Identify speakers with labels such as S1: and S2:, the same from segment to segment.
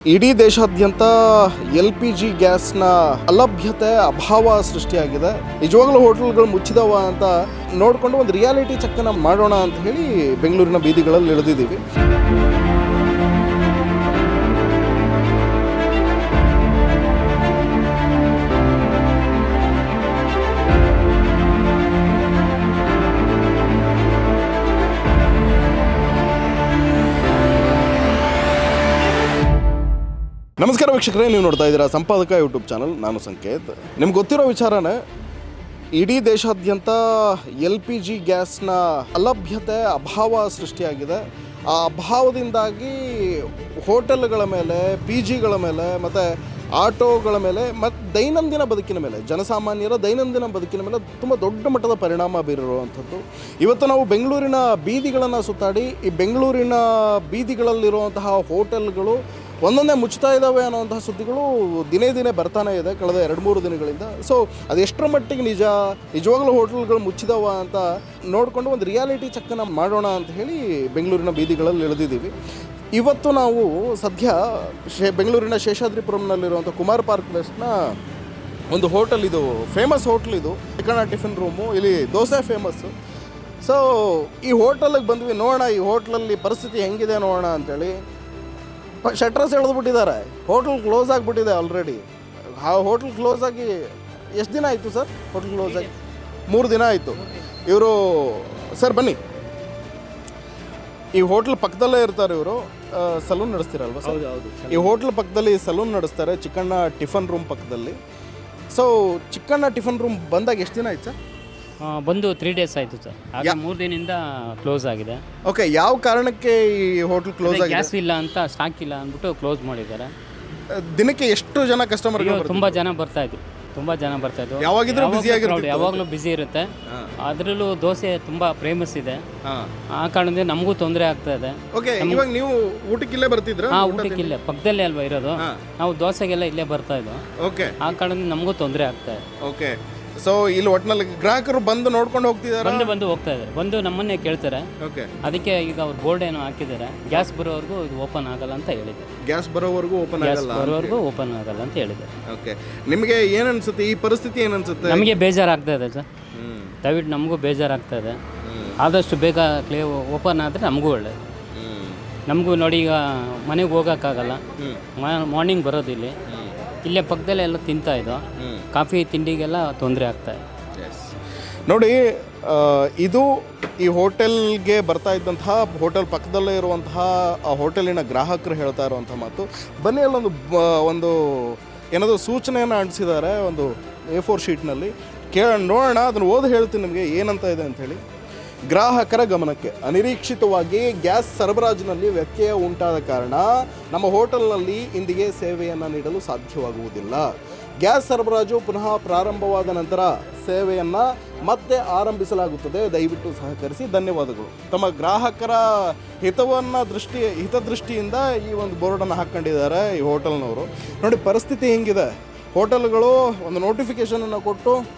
S1: ಇಡೀ ದೇಶಾದ್ಯಂತ LPG ಗ್ಯಾಸ್ನ ಅಲಭ್ಯತೆ ಅಭಾವ ಸೃಷ್ಟಿಯಾಗಿದೆ. ನಿಜವಾಗ್ಲೂ ಹೋಟೆಲ್ಗಳು ಮುಚ್ಚಿದವ ಅಂತ ನೋಡಿಕೊಂಡು ಒಂದು ರಿಯಾಲಿಟಿ ಚೆಕ್ಕನ್ನು ಮಾಡೋಣ ಅಂತ ಹೇಳಿ ಬೆಂಗಳೂರಿನ ಬೀದಿಗಳಲ್ಲಿ ಇಳಿದಿದ್ದೀವಿ. ನಮಸ್ಕಾರ ವೀಕ್ಷಕರೇ, ನೀವು ನೋಡ್ತಾ ಇದ್ದೀರಾ ಸಂಪಾದಕ ಯೂಟ್ಯೂಬ್ ಚಾನಲ್. ನಾನು ಸಂಕೇತ್. ನಿಮ್ಗೆ ಗೊತ್ತಿರೋ ವಿಚಾರನೇ, ಇಡೀ ದೇಶಾದ್ಯಂತ LPG ಗ್ಯಾಸ್ನ ಅಲಭ್ಯತೆ ಅಭಾವ ಸೃಷ್ಟಿಯಾಗಿದೆ. ಆ ಅಭಾವದಿಂದಾಗಿ ಹೋಟೆಲ್ಗಳ ಮೇಲೆ, PGಗಳ ಮೇಲೆ ಮತ್ತು ಆಟೋಗಳ ಮೇಲೆ ಮತ್ತು ದೈನಂದಿನ ಬದುಕಿನ ಮೇಲೆ, ಜನಸಾಮಾನ್ಯರ ದೈನಂದಿನ ಬದುಕಿನ ಮೇಲೆ ತುಂಬ ದೊಡ್ಡ ಮಟ್ಟದ ಪರಿಣಾಮ ಬೀರಿರುವಂಥದ್ದು. ಇವತ್ತು ನಾವು ಬೆಂಗಳೂರಿನ ಬೀದಿಗಳನ್ನು ಸುತ್ತಾಡಿ ಈ ಬೆಂಗಳೂರಿನ ಬೀದಿಗಳಲ್ಲಿರುವಂತಹ ಹೋಟೆಲ್ಗಳು ಒಂದೊಂದೇ ಮುಚ್ತಾ ಇದ್ದಾವೆ ಅನ್ನೋಂತಹ ಸುದ್ದಿಗಳು ದಿನೇ ದಿನೇ ಬರ್ತಾನೆ ಇದೆ ಕಳೆದ 2-3 ದಿನಗಳಿಂದ. ಸೊ ಅದೆಷ್ಟರ ಮಟ್ಟಿಗೆ ನಿಜವಾಗ್ಲೂ ಹೋಟೆಲ್ಗಳು ಮುಚ್ಚಿದವ ಅಂತ ನೋಡಿಕೊಂಡು ಒಂದು ರಿಯಾಲಿಟಿ ಚೆಕ್ಕನ್ನು ಮಾಡೋಣ ಅಂತ ಹೇಳಿ ಬೆಂಗಳೂರಿನ ಬೀದಿಗಳಲ್ಲಿ ಇಳಿದಿದ್ದೀವಿ. ಇವತ್ತು ನಾವು ಸದ್ಯ ಬೆಂಗಳೂರಿನ ಶೇಷಾದ್ರಿಪುರಂನಲ್ಲಿರುವಂಥ ಕುಮಾರ್ ಪಾರ್ಕ್ ಪ್ಲೇಸ್ನ ಒಂದು ಹೋಟೆಲ್, ಇದು ಫೇಮಸ್ ಹೋಟ್ಲ್, ಇದು ಚಿಕನ್ ಟಿಫಿನ್ ರೂಮು. ಇಲ್ಲಿ ದೋಸೆ ಫೇಮಸ್ಸು. ಸೊ ಈ ಹೋಟೆಲಿಗೆ ಬಂದ್ವಿ, ನೋಡೋಣ ಈ ಹೋಟ್ಲಲ್ಲಿ ಪರಿಸ್ಥಿತಿ ಹೆಂಗಿದೆ ನೋಡೋಣ ಅಂಥೇಳಿ. ಶಟ್ರಸ್ ಎಳೆದ್ಬಿಟ್ಟಿದ್ದಾರೆ, ಹೋಟ್ಲ್ ಕ್ಲೋಸ್ ಆಗಿಬಿಟ್ಟಿದೆ ಆಲ್ರೆಡಿ. ಆ ಹೋಟ್ಲ್ ಕ್ಲೋಸ್ ಆಗಿ ಎಷ್ಟು ದಿನ ಆಯಿತು ಸರ್? ಹೋಟ್ಲ್ ಕ್ಲೋಸ್ ಆಗಿ 3 ದಿನ ಆಯಿತು. ಇವರು ಸರ್ ಬನ್ನಿ, ಈ ಹೋಟ್ಲ್ ಪಕ್ಕದಲ್ಲೇ ಇರ್ತಾರೆ ಇವರು. ಸಲೂನ್ ನಡೆಸ್ತೀರಲ್ವ ಸರ್? ಈ ಹೋಟ್ಲ್ ಪಕ್ಕದಲ್ಲಿ ಸಲೂನ್ ನಡೆಸ್ತಾರೆ, ಚಿಕನ್ನ ಟಿಫನ್ ರೂಮ್ ಪಕ್ಕದಲ್ಲಿ. ಸೊ ಚಿಕನ್ನ ಟಿಫನ್ ರೂಮ್ ಬಂದಾಗ ಎಷ್ಟು ದಿನ ಆಯ್ತು ಸರ್?
S2: ಬಂದು 3 ಡೇಸ್ ಆಯಿತು ಸರ್. ಆಗ 3 ದಿನದಿಂದ ಕ್ಲೋಸ್ ಆಗಿದೆ.
S1: ಓಕೆ, ಯಾವ ಕಾರಣಕ್ಕೆ ಈ ಹೋಟ್ಲ್ ಕ್ಲೋಸ್ ಆಗಿದೆ?
S2: ಗ್ಯಾಸ್ ಇಲ್ಲ ಅಂತ, ಸ್ಟಾಕ್ ಇಲ್ಲ ಅಂದ್ಬಿಟ್ಟು ಕ್ಲೋಸ್ ಮಾಡಿದ್ದಾರೆ.
S1: ದಿನಕ್ಕೆ ಎಷ್ಟು ಜನ ಕಸ್ಟಮರ್ಗಳು?
S2: ತುಂಬ ಜನ ಬರ್ತಾಯಿದ್ರು, ತುಂಬ ಜನ ಬರ್ತಾಯಿದ್ರು.
S1: ಯಾವಾಗಿದ್ರೂ ಬ್ಯುಸಿ ಆಗಿರುತ್ತೆ?
S2: ಯಾವಾಗಲೂ ಬ್ಯುಸಿ ಇರುತ್ತೆ. ಅದರಲ್ಲೂ ದೋಸೆ ತುಂಬ ಫೇಮಸ್ ಇದೆ. ಆ ಕಾರಣದಿಂದ ನಮಗೂ ತೊಂದರೆ ಆಗ್ತಾ ಇದೆ.
S1: ಓಕೆ, ಇವಾಗ ನೀವು ಊಟಕ್ಕಿಲ್ಲೇ ಬರ್ತಿದ್ರಾ?
S2: ಊಟಕ್ಕಿಲ್ಲೇ ಪಕ್ಕದಲ್ಲೇ ಅಲ್ವಾ ಇರೋದು. ನಾವು ದೋಸೆಗೆಲ್ಲ ಇಲ್ಲೇ ಬರ್ತಾ ಇದ್ವು.
S1: ಓಕೆ,
S2: ಆ ಕಾರಣದಿಂದ ನಮಗೂ ತೊಂದರೆ ಆಗ್ತಾ ಇದೆ.
S1: ಓಕೆ, ಸೊ ಇಲ್ಲಿ ಒಟ್ಟಿನಲ್ಲಿ ಗ್ರಾಹಕರು ಬಂದು ನೋಡ್ಕೊಂಡು ಹೋಗ್ತಿದ್ದಾರೆ,
S2: ಬಂದು ಹೋಗ್ತಾ ಇದ್ದಾರೆ. ಬಂದು ನಮ್ಮನ್ನೇ ಕೇಳ್ತಾರೆ.
S1: ಓಕೆ,
S2: ಅದಕ್ಕೆ ಈಗ ಅವ್ರು ಬೋರ್ಡ್ ಏನೋ ಹಾಕಿದ್ದಾರೆ, ಗ್ಯಾಸ್ ಬರೋವರೆಗೂ ಇದು ಓಪನ್ ಆಗಲ್ಲ ಅಂತ ಹೇಳಿದ್ದಾರೆ.
S1: ಗ್ಯಾಸ್ ಬರೋವರೆಗೂ ಓಪನ್
S2: ಆಗಲ್ಲ ಅಂತ ಹೇಳಿದ್ದಾರೆ.
S1: ಓಕೆ, ನಿಮಗೆ ಏನು ಅನ್ಸುತ್ತೆ ಈ ಪರಿಸ್ಥಿತಿ? ಏನು ಅನ್ಸುತ್ತೆ?
S2: ನಮಗೆ ಬೇಜಾರಾಗ್ತಾ ಇದೆ ಸರ್. ದಯವಿಟ್ಟು ನಮಗೂ ಬೇಜಾರಾಗ್ತಾ ಇದೆ. ಆದಷ್ಟು ಬೇಗ ಓಪನ್ ಆದರೆ ನಮಗೂ ಒಳ್ಳೆಯದು. ನಮಗೂ ನೋಡಿ, ಈಗ ಮನೆಗೆ ಹೋಗೋಕ್ಕಾಗಲ್ಲ, ಮಾರ್ನಿಂಗ್ ಬರೋದು ಇಲ್ಲೇ ಪಕ್ಕದಲ್ಲೇ ಎಲ್ಲ ತಿಂತಾ ಇದ್ದೋ, ಕಾಫಿ ತಿಂಡಿಗೆಲ್ಲ ತೊಂದರೆ ಆಗ್ತಾಯಿದೆ.
S1: ನೋಡಿ, ಇದು ಈ ಹೋಟೆಲ್ಗೆ ಬರ್ತಾ ಇದ್ದಂತಹ, ಹೋಟೆಲ್ ಪಕ್ಕದಲ್ಲೇ ಇರುವಂತಹ ಆ ಹೋಟೆಲಿನ ಗ್ರಾಹಕರು ಹೇಳ್ತಾ ಇರುವಂಥ ಮಾತು. ಬನ್ನಿ, ಅಲ್ಲೊಂದು ಏನಾದರೂ ಸೂಚನೆಯನ್ನು ಅಂಟಿಸಿದ್ದಾರೆ ಒಂದು A4 ಶೀಟ್ನಲ್ಲಿ. ನೋಡೋಣ, ಅದನ್ನು ಓದಿ ಹೇಳ್ತೀನಿ ನಿಮಗೆ ಏನಂತ ಇದೆ ಅಂಥೇಳಿ. ಗ್ರಾಹಕರ ಗಮನಕ್ಕೆ, ಅನಿರೀಕ್ಷಿತವಾಗಿ ಗ್ಯಾಸ್ ಸರಬರಾಜಿನಲ್ಲಿ ವ್ಯತ್ಯಯ ಉಂಟಾದ ಕಾರಣ ನಮ್ಮ ಹೋಟೆಲ್ನಲ್ಲಿ ಇಂದಿಗೆ ಸೇವೆಯನ್ನು ನೀಡಲು ಸಾಧ್ಯವಾಗುವುದಿಲ್ಲ. ಗ್ಯಾಸ್ ಸರಬರಾಜು ಪುನಃ ಪ್ರಾರಂಭವಾದ ನಂತರ ಸೇವೆಯನ್ನು ಮತ್ತೆ ಆರಂಭಿಸಲಾಗುತ್ತದೆ. ದಯವಿಟ್ಟು ಸಹಕರಿಸಿ, ಧನ್ಯವಾದಗಳು. ತಮ್ಮ ಗ್ರಾಹಕರ ಹಿತದೃಷ್ಟಿಯಿಂದ ಈ ಒಂದು ಬೋರ್ಡನ್ನು ಹಾಕ್ಕೊಂಡಿದ್ದಾರೆ ಈ ಹೋಟೆಲ್ನವರು. ನೋಡಿ ಪರಿಸ್ಥಿತಿ ಹೆಂಗಿದೆ. ಹೋಟೆಲ್ಗಳು ಒಂದು ನೋಟಿಫಿಕೇಷನನ್ನು ಕೊಟ್ಟು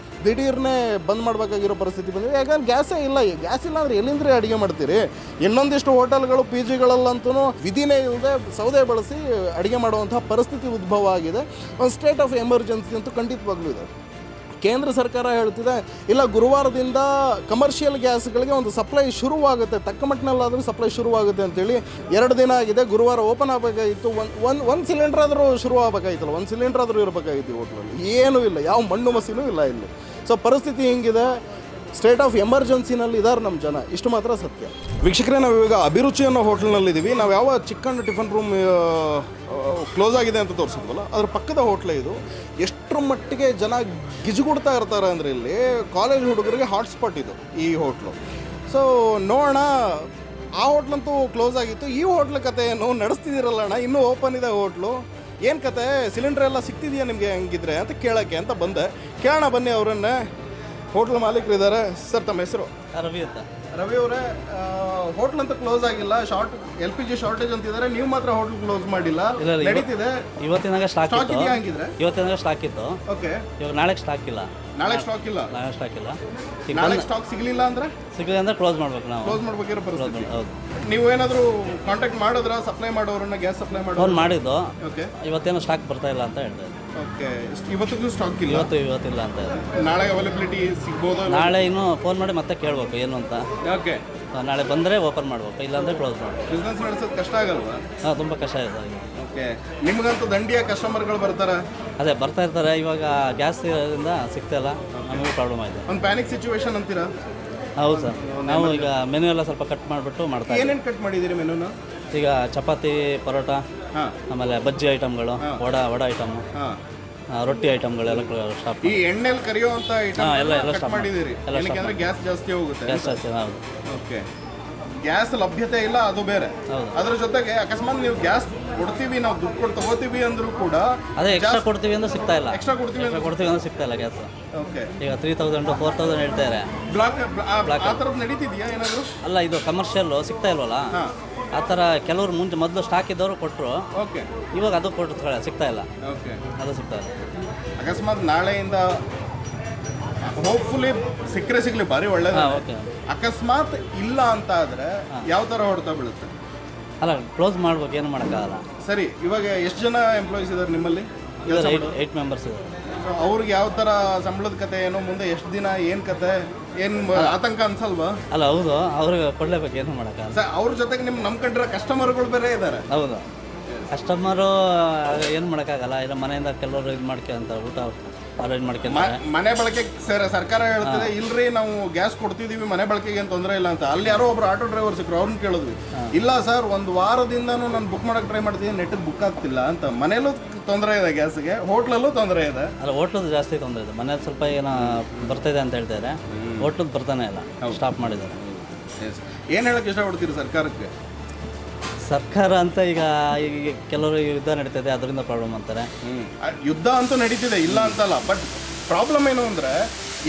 S1: ದಿಢೀರ್ನೇ ಬಂದ್ ಮಾಡಬೇಕಾಗಿರೋ ಪರಿಸ್ಥಿತಿ ಬಂದಿದೆ. ಯಾಕಂದ್ರೆ ಗ್ಯಾಸ್ ಇಲ್ಲ ಅಂದರೆ ಎಲ್ಲಿಂದ್ರೆ ಅಡುಗೆ ಮಾಡ್ತೀರಿ? ಇನ್ನೊಂದಿಷ್ಟು ಹೋಟೆಲ್ಗಳು PGಗಳಲ್ಲಂತೂ ವಿಧಿನೇ ಇಲ್ಲದೆ ಸೌದೆ ಬಳಸಿ ಅಡುಗೆ ಮಾಡುವಂಥ ಪರಿಸ್ಥಿತಿ ಉದ್ಭವ ಆಗಿದೆ. ಒಂದು ಸ್ಟೇಟ್ ಆಫ್ ಎಮರ್ಜೆನ್ಸಿ ಅಂತೂ ಖಂಡಿತವಾಗ್ಲೂ ಇದೆ. ಕೇಂದ್ರ ಸರ್ಕಾರ ಹೇಳ್ತಿದೆ, ಇಲ್ಲ ಗುರುವಾರದಿಂದ ಕಮರ್ಷಿಯಲ್ ಗ್ಯಾಸ್ಗಳಿಗೆ ಒಂದು ಸಪ್ಲೈ ಶುರುವಾಗುತ್ತೆ, ತಕ್ಕ ಮಟ್ಟಿನಲ್ಲಾದರೂ ಸಪ್ಲೈ ಶುರುವಾಗುತ್ತೆ ಅಂತೇಳಿ 2 ದಿನ ಆಗಿದೆ. ಗುರುವಾರ ಓಪನ್ ಆಗಬೇಕಾಗಿತ್ತು. ಒಂದು ಸಿಲಿಂಡರ್ ಆದರೂ ಶುರು ಆಗಬೇಕಾಗಿತ್ತಲ್ಲ, 1 ಸಿಲಿಂಡರ್ ಆದರೂ ಇರಬೇಕಾಗಿತ್ತು ಹೋಟ್ಲಲ್ಲಿ. ಏನೂ ಇಲ್ಲ, ಯಾವ ಮಣ್ಣು ಮಸಿನೂ ಇಲ್ಲ ಇಲ್ಲಿ. ಸೊ ಪರಿಸ್ಥಿತಿ ಹೆಂಗಿದೆ? ಸ್ಟೇಟ್ ಆಫ್ ಎಮರ್ಜೆನ್ಸಿನಲ್ಲಿ ಇದ್ದಾರೆ ನಮ್ಮ ಜನ, ಇಷ್ಟು ಮಾತ್ರ ಸತ್ಯ. ವೀಕ್ಷಕರೇ, ನಾವು ಇವಾಗ ಅಭಿರುಚಿ ಅನ್ನೋ ಹೋಟ್ಲ್ನಲ್ಲಿದ್ದೀವಿ. ನಾವು ಯಾವ ಚಿಕನ್ ಟಿಫನ್ ರೂಮ್ ಕ್ಲೋಸ್ ಆಗಿದೆ ಅಂತ ತೋರಿಸಿದ್ವಲ್ಲ, ಅದ್ರ ಪಕ್ಕದ ಹೋಟ್ಲೇ ಇದು. ಎಷ್ಟರ ಮಟ್ಟಿಗೆ ಜನ ಗಿಜುಗುಡ್ತಾ ಇರ್ತಾರೆ ಅಂದರೆ ಇಲ್ಲಿ ಕಾಲೇಜ್ ಹುಡುಗರಿಗೆ ಹಾಟ್ಸ್ಪಾಟ್ ಇದು ಈ ಹೋಟ್ಲು. ಸೊ ನೋಡೋಣ, ಆ ಹೋಟ್ಲಂತೂ ಕ್ಲೋಸ್ ಆಗಿತ್ತು. ಈ ಹೋಟ್ಲ್ ಕತೆ ಏನು ನಡೆಸ್ತಿದ್ದೀರಲ್ಲ ಅಣ್ಣ, ಇನ್ನೂ ಓಪನ್ ಇದೆ ಹೋಟ್ಲು, ಏನು ಕತೆ? ಸಿಲಿಂಡರ್ ಎಲ್ಲ ಸಿಗ್ತಿದೆಯಾ ನಿಮಗೆ ಹಂಗಿದ್ರೆ ಅಂತ ಕೇಳೋಕ್ಕೆ ಅಂತ ಬಂದೆ. ಕೇಳೋಣ ಬನ್ನಿ ಅವರನ್ನೇ. ಹೋಟ್ಲ್ ಮಾಲೀಕರು ಇದ್ದಾರೆ. ಸರ್, ತಮ್ಮ ಹೆಸರು?
S3: ರವಿ ಅಂತ.
S1: ರವಿ ಅವರೇ, ಹೋಟ್ಲ್ ಅಂತ ಕ್ಲೋಸ್ ಆಗಿಲ್ಲ, LPG ಶಾರ್ಟೇಜ್ ಅಂತಿದ್ದಾರೆ, ನೀವು ಮಾತ್ರ ಹೋಟ್ಲ್ ಕ್ಲೋಸ್ ಮಾಡಿಲ್ಲ, ನಡೀತಿದೆ.
S3: ಇವತ್ತಿನಾಗ ಸ್ಟಾಕ್ ಇತ್ತು,
S1: ಇದೆಯಾ ಹಂಗಿದ್ರೆ?
S3: ಇವತ್ತಿನಾಗ ಸ್ಟಾಕ್ ಇತ್ತು.
S1: ಓಕೆ,
S3: ಇವಾಗ ನಾಳೆಗೆ ಸ್ಟಾಕ್ ಇಲ್ಲ.
S1: ನಾಳೆ ಸ್ಟಾಕ್ ಇಲ್ಲ.
S3: ಈಗ
S1: ನಾಳೆ ಸ್ಟಾಕ್ ಸಿಗಲಿಲ್ಲ ಅಂದ್ರೆ
S3: ಸಿಗಲಿಲ್ಲ ಅಂದ್ರೆ ಕ್ಲೋಸ್ ಮಾಡ್ಬೇಕು ನಾವು.
S1: ಕ್ಲೋಸ್ ಮಾಡ್ಬೇಕಿರೋ ಪರಿಸ್ಥಿತಿ.
S3: ಹೌದು.
S1: ನೀವು ಏನಾದರೂ ಕಾಂಟ್ಯಾಕ್ಟ್ ಮಾಡಿದ್ರ ಸಪ್ಲೈ ಮಾಡೋರನ್ನ, ಗ್ಯಾಸ್ ಸಪ್ಲೈ
S3: ಫೋನ್
S1: ಮಾಡೋರು?
S3: ಮಾಡಿದ್ದು.
S1: ಓಕೆ,
S3: ಇವತ್ತೇನೋ ಸ್ಟಾಕ್ ಬರ್ತಾ ಇಲ್ಲ ಅಂತ ಹೇಳ್ತಾ ಇದ್ದಾರೆ.
S1: ಓಕೆ, ಇವತ್ತಿಗೂ ಸ್ಟಾಕ್ ಇಲ್ಲ.
S3: ಇವತ್ತಿಲ್ಲ ಅಂತ ಇದೆ.
S1: ನಾಳೆ ಅವೈಲಬಿಲಿಟಿ ಸಿಗ್ಬೋದಾ?
S3: ನಾಳೆ ಇನ್ನು ಫೋನ್ ಮಾಡಿ ಮತ್ತೆ ಕೇಳಬೇಕು ಏನು ಅಂತ.
S1: ಓಕೆ,
S3: ನಾಳೆ ಬಂದರೆ ಓಪನ್ ಮಾಡ್ಬೇಕು, ಇಲ್ಲಾಂದರೆ ಕ್ಲೋಸ್ ಮಾಡ್ಬೇಕು.
S1: ಬಿಸ್ನೆಸ್ ನಡೆಸೋದು ಕಷ್ಟ ಆಗಲ್ವಾ?
S3: ಹಾಂ, ತುಂಬ ಕಷ್ಟ ಇದೆ.
S1: ಓಕೆ, ನಿಮ್ಗಂತೂ ದಂಡಿಯ ಕಸ್ಟಮರ್ಗಳು ಬರ್ತಾರ?
S3: ಅದೇ ಬರ್ತಾ ಇರ್ತಾರೆ. ಇವಾಗ ಗ್ಯಾಸ್ ಇಂದ ಸಿಗ್ತಾ ಇಲ್ಲ, ನಮಗೂ ಪ್ರಾಬ್ಲಮ್ ಆಗಿದೆ.
S1: ಒಂದು ಪ್ಯಾನಿಕ್ ಸಿಚುವೇಶನ್ ಅಂತೀರಾ?
S3: ಹೌದು ಸರ್, ನಾವು ಈಗ ಮೆನು ಎಲ್ಲ ಸ್ವಲ್ಪ ಕಟ್ ಮಾಡಿಬಿಟ್ಟು ಮಾಡ್ತಾ ಇದ್ದೀವಿ.
S1: ಏನೇನು ಕಟ್ ಮಾಡಿದ್ದೀರಿ ಮೆನುನ?
S3: ಈಗ ಚಪಾತಿ, ಪರೋಟ,
S1: ಹಾಂ,
S3: ಆಮೇಲೆ ಬಜ್ಜಿ ಐಟಮ್ಗಳು, ವಡ ಐಟಮ್,
S1: ಹಾಂ,
S3: ರೊಟ್ಟಿ ಐಟಮ್ಗಳೆಲ್ಲ ಸ್ಟಾಪ್.
S1: ಈ ಎಣ್ಣೆಲಿ ಕರಿಯುವಂಥ ಐಟಮ್
S3: ಎಲ್ಲ
S1: ಕಟ್
S3: ಸ್ಟಾಪ್
S1: ಮಾಡಿದ್ದೀರಿ? ಏನಕ್ಕೆ ಅಂದ್ರೆ ಗ್ಯಾಸ್ ಜಾಸ್ತಿ ಹೋಗುತ್ತೆ.
S3: ಗ್ಯಾಸ್ ಜಾಸ್ತಿ. ಹೌದು.
S1: ಓಕೆ, ಗ್ಯಾಸ್ ಲಭ್ಯತೆ ಇಲ್ಲ, ಅದು ಬೇರೆ.
S3: ಹೌದು.
S1: ಅದ್ರ ಜೊತೆಗೆ ಅಕಸ್ಮಾತ್ ನೀವು ಗ್ಯಾಸ್ ಕೊಡ್ತೀವಿ, ನಾವು ದುಡ್ಡು ಕೊಟ್ಟು ತಗೋತೀವಿ ಅಂದ್ರೂ ಕೂಡ
S3: ಅದೇ ಎಕ್ಸ್ಟ್ರಾ ಕೊಡ್ತೀವಿ ಅಂದ್ರೆ ಸಿಗ್ತಾ ಇಲ್ಲ.
S1: ಎಕ್ಸ್ಟ್ರಾ ಕೊಡ್ತೀವಿ
S3: ಅಂದ್ರೆ ಸಿಗ್ತಾ ಇಲ್ಲ ಗ್ಯಾಸ್.
S1: ಓಕೆ,
S3: ಈಗ 3000 4000 ಹೇಳ್ತಾರೆ.
S1: ಬ್ಲಾಕ್ ಆ ಥರದ್ದು ನಡೀತಿದೆಯಾ ಏನಾದರೂ?
S3: ಅಲ್ಲ, ಇದು ಕಮರ್ಷಿಯಲ್ಲು ಸಿಗ್ತಾ ಇಲ್ವಲ್ಲ,
S1: ಹಾಂ,
S3: ಆ ಥರ ಕೆಲವರು ಮೊದಲು ಸ್ಟಾಕ್ ಇದ್ದವರು ಕೊಟ್ಟರು,
S1: ಓಕೆ,
S3: ಇವಾಗ ಅದು ಕೊಟ್ಟು ಸಿಗ್ತಾ ಇಲ್ಲ.
S1: ಓಕೆ,
S3: ಅದು ಸಿಗ್ತಾ ಇಲ್ಲ.
S1: ಅಕಸ್ಮಾತ್ ನಾಳೆಯಿಂದ ಹೋಪ್ಫುಲಿ ಸಿಕ್ಕರೆ ಭಾರಿ ಒಳ್ಳೇದು.
S3: ಹಾಂ, ಓಕೆ.
S1: ಅಕಸ್ಮಾತ್ ಇಲ್ಲ ಅಂತ ಆದರೆ ಯಾವ ಥರ ಹೊಡ್ತಾ ಬೀಳುತ್ತೆ?
S3: ಅಲ್ಲ, ಕ್ಲೋಸ್ ಮಾಡ್ಬೇಕು, ಏನು ಮಾಡೋಕ್ಕಾಗಲ್ಲ.
S1: ಸರಿ, ಇವಾಗ ಎಷ್ಟು ಜನ ಎಂಪ್ಲಾಯೀಸ್ ಇದ್ದಾರೆ ನಿಮ್ಮಲ್ಲಿ?
S3: 8 ಮೆಂಬರ್ಸ್ ಇದೆ.
S1: ಸೊ ಅವ್ರಿಗೆ ಯಾವ ಥರ ಸಂಬಳದ ಕತೆ ಏನು, ಮುಂದೆ ಎಷ್ಟು ದಿನ, ಏನು ಕತೆ, ಏನು ಆತಂಕ ಅನ್ಸಲ್ವಾ?
S3: ಅಲ್ಲ, ಹೌದು, ಅವ್ರಿಗೆ ಕೊಡಲೇಬೇಕು, ಏನು ಮಾಡೋಕ್ಕಾಗಲ್ಲ.
S1: ಸರ್, ಅವ್ರ ಜೊತೆಗೆ ನಿಮ್ಮ ನಂಬ್ಕೊಂಡಿರೋ ಕಸ್ಟಮರ್ಗಳು ಬೇರೆ ಇದ್ದಾರೆ.
S3: ಹೌದು, ಕಸ್ಟಮರು ಏನು ಮಾಡೋಕ್ಕಾಗಲ್ಲ. ಇಲ್ಲ ಮನೆಯಿಂದ ಕೆಲವರು ಇದು ಮಾಡ್ಕೊಂತ ಊಟ ಅರೇಂಜ್ ಮಾಡ್ಕೊಂತಾರೆ.
S1: ಮನೆ ಬಳಕೆ ಸರ್ಕಾರ ಹೇಳ್ತದೆ, ಇಲ್ರಿ ನಾವು ಗ್ಯಾಸ್ ಕೊಡ್ತಿದೀವಿ, ಮನೆ ಬಳಕೆಗೆ ಏನು ತೊಂದರೆ ಇಲ್ಲ ಅಂತ. ಅಲ್ಲಿ ಯಾರೋ ಒಬ್ರು ಆಟೋ ಡ್ರೈವರ್ ಸಿಕ್ಕರು, ಅವ್ರನ್ನ ಕೇಳಿದ್ವಿ, ಇಲ್ಲ ಸರ್, ಒಂದು ವಾರದಿಂದನೂ ನಾನು ಬುಕ್ ಮಾಡಕ್ಕೆ ಟ್ರೈ ಮಾಡ್ತೀನಿ, ನೆಟ್ಟಿಗೆ ಬುಕ್ ಆಗ್ತಿಲ್ಲ ಅಂತ. ಮನೇಲೂ ತೊಂದರೆ ಇದೆ ಗ್ಯಾಸ್ಗೆ, ಹೋಟ್ಲಲ್ಲೂ ತೊಂದರೆ ಇದೆ.
S3: ಅಲ್ಲ, ಹೋಟ್ಲದ್ದು ಜಾಸ್ತಿ ತೊಂದರೆ ಇದೆ. ಮನೇಲಿ ಸ್ವಲ್ಪ ಏನೋ ಬರ್ತಾಯಿದೆ ಅಂತ ಹೇಳ್ತಾರೆ, ಹೋಟ್ಲದ್ದು ಬರ್ತಾನೆ ಇಲ್ಲ, ಸ್ಟಾಪ್ ಮಾಡಿದ್ದಾರೆ.
S1: ಏನು ಹೇಳಕ್ಕೆ ಇಷ್ಟಪಡ್ತೀರಿ ಸರ್ಕಾರಕ್ಕೆ?
S3: ಸರ್ಕಾರ ಅಂತ ಈಗ ಕೆಲವರು ಯುದ್ಧ ನಡೀತದೆ, ಅದರಿಂದ ಪ್ರಾಬ್ಲಮ್ ಅಂತಾರೆ.
S1: ಯುದ್ಧ ಅಂತೂ ನಡೀತಿದೆ, ಇಲ್ಲ ಅಂತಲ್ಲ. ಬಟ್ ಪ್ರಾಬ್ಲಮ್ ಏನು ಅಂದರೆ,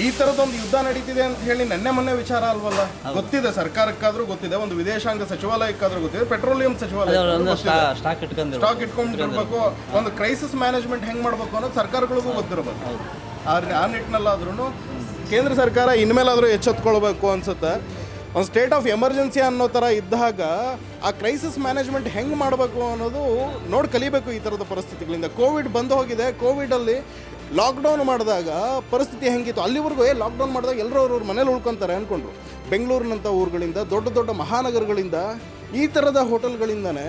S1: ಈ ಥರದೊಂದು ಯುದ್ಧ ನಡೀತಿದೆ ಅಂತ ಹೇಳಿ ಮೊನ್ನೆ ವಿಚಾರ ಅಲ್ವಲ್ಲ. ಗೊತ್ತಿದೆ ಸರ್ಕಾರಕ್ಕಾದ್ರೂ, ಗೊತ್ತಿದೆ, ಒಂದು ವಿದೇಶಾಂಗ ಸಚಿವಾಲಯಕ್ಕಾದ್ರೂ ಗೊತ್ತಿದೆ, ಪೆಟ್ರೋಲಿಯಂ ಸಚಿವಾಲಯ
S3: ಸ್ಟಾಕ್
S1: ಇಟ್ಕೊಂಡಿರ್ಬೇಕು. ಒಂದು ಕ್ರೈಸಿಸ್ ಮ್ಯಾನೇಜ್ಮೆಂಟ್ ಹೆಂಗೆ ಮಾಡಬೇಕು ಅನ್ನೋದು ಸರ್ಕಾರಗಳಿಗೂ ಗೊತ್ತಿರಬೇಕು. ಆ ನಿಟ್ಟಿನಲ್ಲಾದ್ರೂ ಕೇಂದ್ರ ಸರ್ಕಾರ ಇನ್ಮೇಲಾದರೂ ಎಚ್ಚೆತ್ಕೊಳ್ಬೇಕು ಅನ್ಸುತ್ತೆ. ಒಂದು ಸ್ಟೇಟ್ ಆಫ್ ಎಮರ್ಜೆನ್ಸಿ ಅನ್ನೋ ಥರ ಇದ್ದಾಗ ಆ ಕ್ರೈಸಿಸ್ ಮ್ಯಾನೇಜ್ಮೆಂಟ್ ಹೆಂಗೆ ಮಾಡಬೇಕು ಅನ್ನೋದು ನೋಡಿ ಕಲಿಬೇಕು ಈ ಥರದ ಪರಿಸ್ಥಿತಿಗಳಿಂದ. ಕೋವಿಡ್ ಬಂದು ಹೋಗಿದೆ. ಕೋವಿಡಲ್ಲಿ ಲಾಕ್ಡೌನ್ ಮಾಡಿದಾಗ ಪರಿಸ್ಥಿತಿ ಹೆಂಗಿತ್ತು, ಅಲ್ಲಿವರೆಗೂ ಲಾಕ್ಡೌನ್ ಮಾಡಿದಾಗ ಎಲ್ಲರೂ ಅವ್ರವ್ರ ಮನೇಲಿ ಉಳ್ಕೊತಾರೆ ಅಂದ್ಕೊಂಡ್ರು. ಬೆಂಗಳೂರಿನಂಥ ಊರುಗಳಿಂದ, ದೊಡ್ಡ ದೊಡ್ಡ ಮಹಾನಗರಗಳಿಂದ, ಈ ಥರದ ಹೋಟೆಲ್ಗಳಿಂದನೇ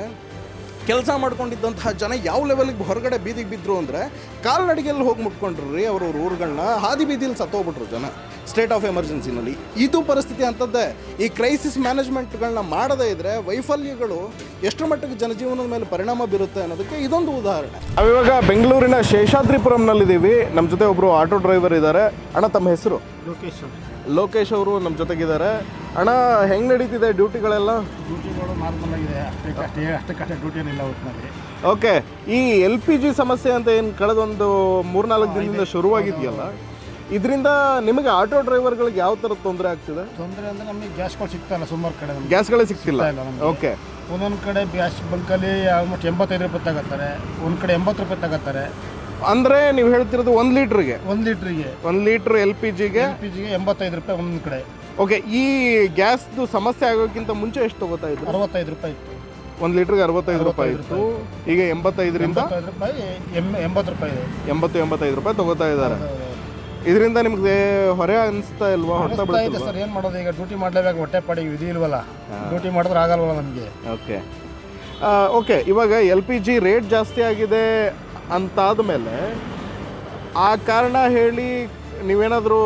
S1: ಕೆಲಸ ಮಾಡ್ಕೊಂಡಿದ್ದಂತಹ ಜನ ಯಾವ ಲೆವೆಲ್ಗೆ ಹೊರಗಡೆ ಬೀದಿಗೆ ಬಿದ್ದರು ಅಂದರೆ, ಕಾಲ್ನಡಿಗೆಯಲ್ಲಿ ಹೋಗಿ ಮುಟ್ಕೊಂಡ್ರಿ ಅವ್ರವ್ರ ಊರುಗಳನ್ನ, ಹಾದಿ ಬೀದಿಲಿ ಸತ್ತೋಗ್ಬಿಟ್ರು ಜನ ಸ್ಟೇಟ್ ಆಫ್ ಎಮರ್ಜೆನ್ಸಿನಲ್ಲಿ. ಇದು ಪರಿಸ್ಥಿತಿ ಅಂಥದ್ದೇ. ಈ ಕ್ರೈಸಿಸ್ ಮ್ಯಾನೇಜ್ಮೆಂಟ್ಗಳನ್ನ ಮಾಡದೇ ಇದ್ದರೆ ವೈಫಲ್ಯಗಳು ಎಷ್ಟರ ಮಟ್ಟಿಗೆ ಜನಜೀವನದ ಮೇಲೆ ಪರಿಣಾಮ ಬೀರುತ್ತೆ ಅನ್ನೋದಕ್ಕೆ ಇದೊಂದು ಉದಾಹರಣೆ. ನಾವಿವಾಗ ಬೆಂಗಳೂರಿನ ಶೇಷಾದ್ರಿಪುರಂನಲ್ಲಿದ್ದೀವಿ. ನಮ್ಮ ಜೊತೆ ಒಬ್ಬರು ಆಟೋ ಡ್ರೈವರ್ ಇದ್ದಾರೆ. ಅಣ್ಣ, ತಮ್ಮ ಹೆಸರು? ಲೋಕೇಶ್ ಅವರು ನಮ್ಮ ಜೊತೆಗಿದ್ದಾರೆ. ಅಣ್ಣ, ಹೆಂಗೆ ನಡೀತಿದೆ ಡ್ಯೂಟಿಗಳೆಲ್ಲ?
S4: ಡ್ಯೂಟಿಗಳು ನಾರ್ಮಲ್ ಆಗಿದೆ, ಅಷ್ಟೇ ಡ್ಯೂಟಿ ಏನಿಲ್ಲ ಒಟ್ಟಿನಲ್ಲಿ.
S1: ಓಕೆ, ಈ LPG ಸಮಸ್ಯೆ ಅಂತ ಏನು ಕಳೆದೊಂದು 3-4 ದಿನದಿಂದ ಶುರುವಾಗಿದೆಯಲ್ಲ, ಇದರಿಂದ ನಿಮಗೆ ಆಟೋ ಡ್ರೈವರ್ಗಳಿಗೆ ಯಾವ ಥರದ ತೊಂದರೆ ಆಗ್ತಿದೆ?
S4: ತೊಂದರೆ ಅಂದರೆ ನಮಗೆ ಗ್ಯಾಸ್ಗಳು ಸಿಗ್ತಾ ಇಲ್ಲ, ಸುಮಾರು ಕಡೆ
S1: ಗ್ಯಾಸ್ಗಳೇ ಸಿಗ್ತಿಲ್ಲ. ಓಕೆ,
S4: ಒಂದೊಂದು ಕಡೆ ಗ್ಯಾಸ್ ಬಂಕಲ್ಲಿ ಆಲ್ಮೋಸ್ಟ್ 85 ರೂಪಾಯಿ ತಗೋತಾರೆ, ಒಂದು ಕಡೆ 80 ರೂಪಾಯಿ ತಗೋತಾರೆ.
S1: ಅಂದರೆ ನೀವು ಹೇಳ್ತಿರೋದು 1 ಲೀಟ್ರಿಗೆ?
S4: 1 ಲೀಟ್ರಿಗೆ
S1: 1 ಲೀಟ್ರ್ LPGಗೆ
S4: 85 ರೂಪಾಯಿ ಒಂದೊಂದು ಕಡೆ.
S1: ಓಕೆ, ಈ ಗ್ಯಾಸ್ದು ಸಮಸ್ಯೆ ಆಗೋಕ್ಕಿಂತ ಮುಂಚೆ ಎಷ್ಟು ತಗೋತಾ ಇದ್ರು?
S4: 65 ರೂಪಾಯಿ ಇತ್ತು.
S1: 1 ಲೀಟ್ರಿಗೆ 65 ರೂಪಾಯಿ ಇತ್ತು. ಈಗ 85ರಿಂದ
S4: 85 ರೂಪಾಯಿ 80 ರೂಪಾಯಿ ಇದೆ.
S1: 85 ರೂಪಾಯಿ ತಗೋತಾ ಇದ್ದಾರೆ. ಇದರಿಂದ ನಿಮ್ಗೆ ಹೊರೆ ಅನಿಸ್ತಾ ಇಲ್ವಾ? ಹೊರತಾ
S4: ಇದೆ ಸರ್, ಏನು ಮಾಡೋದು, ಈಗ ಡ್ಯೂಟಿ ಮಾಡಲೇಬೇಕು, ಹೊಟ್ಟೆ ಪಾಡಿಗೆ ವಿಧಿ ಇಲ್ವಲ್ಲ, ಡ್ಯೂಟಿ ಮಾಡಿದ್ರೆ ಆಗಲ್ವಲ್ಲ ನಮಗೆ.
S1: ಓಕೆ, ಇವಾಗ LPG ರೇಟ್ ಜಾಸ್ತಿ ಆಗಿದೆ ಅಂತಾದ ಮೇಲೆ ಆ ಕಾರಣ ಹೇಳಿ ನೀವೇನಾದರೂ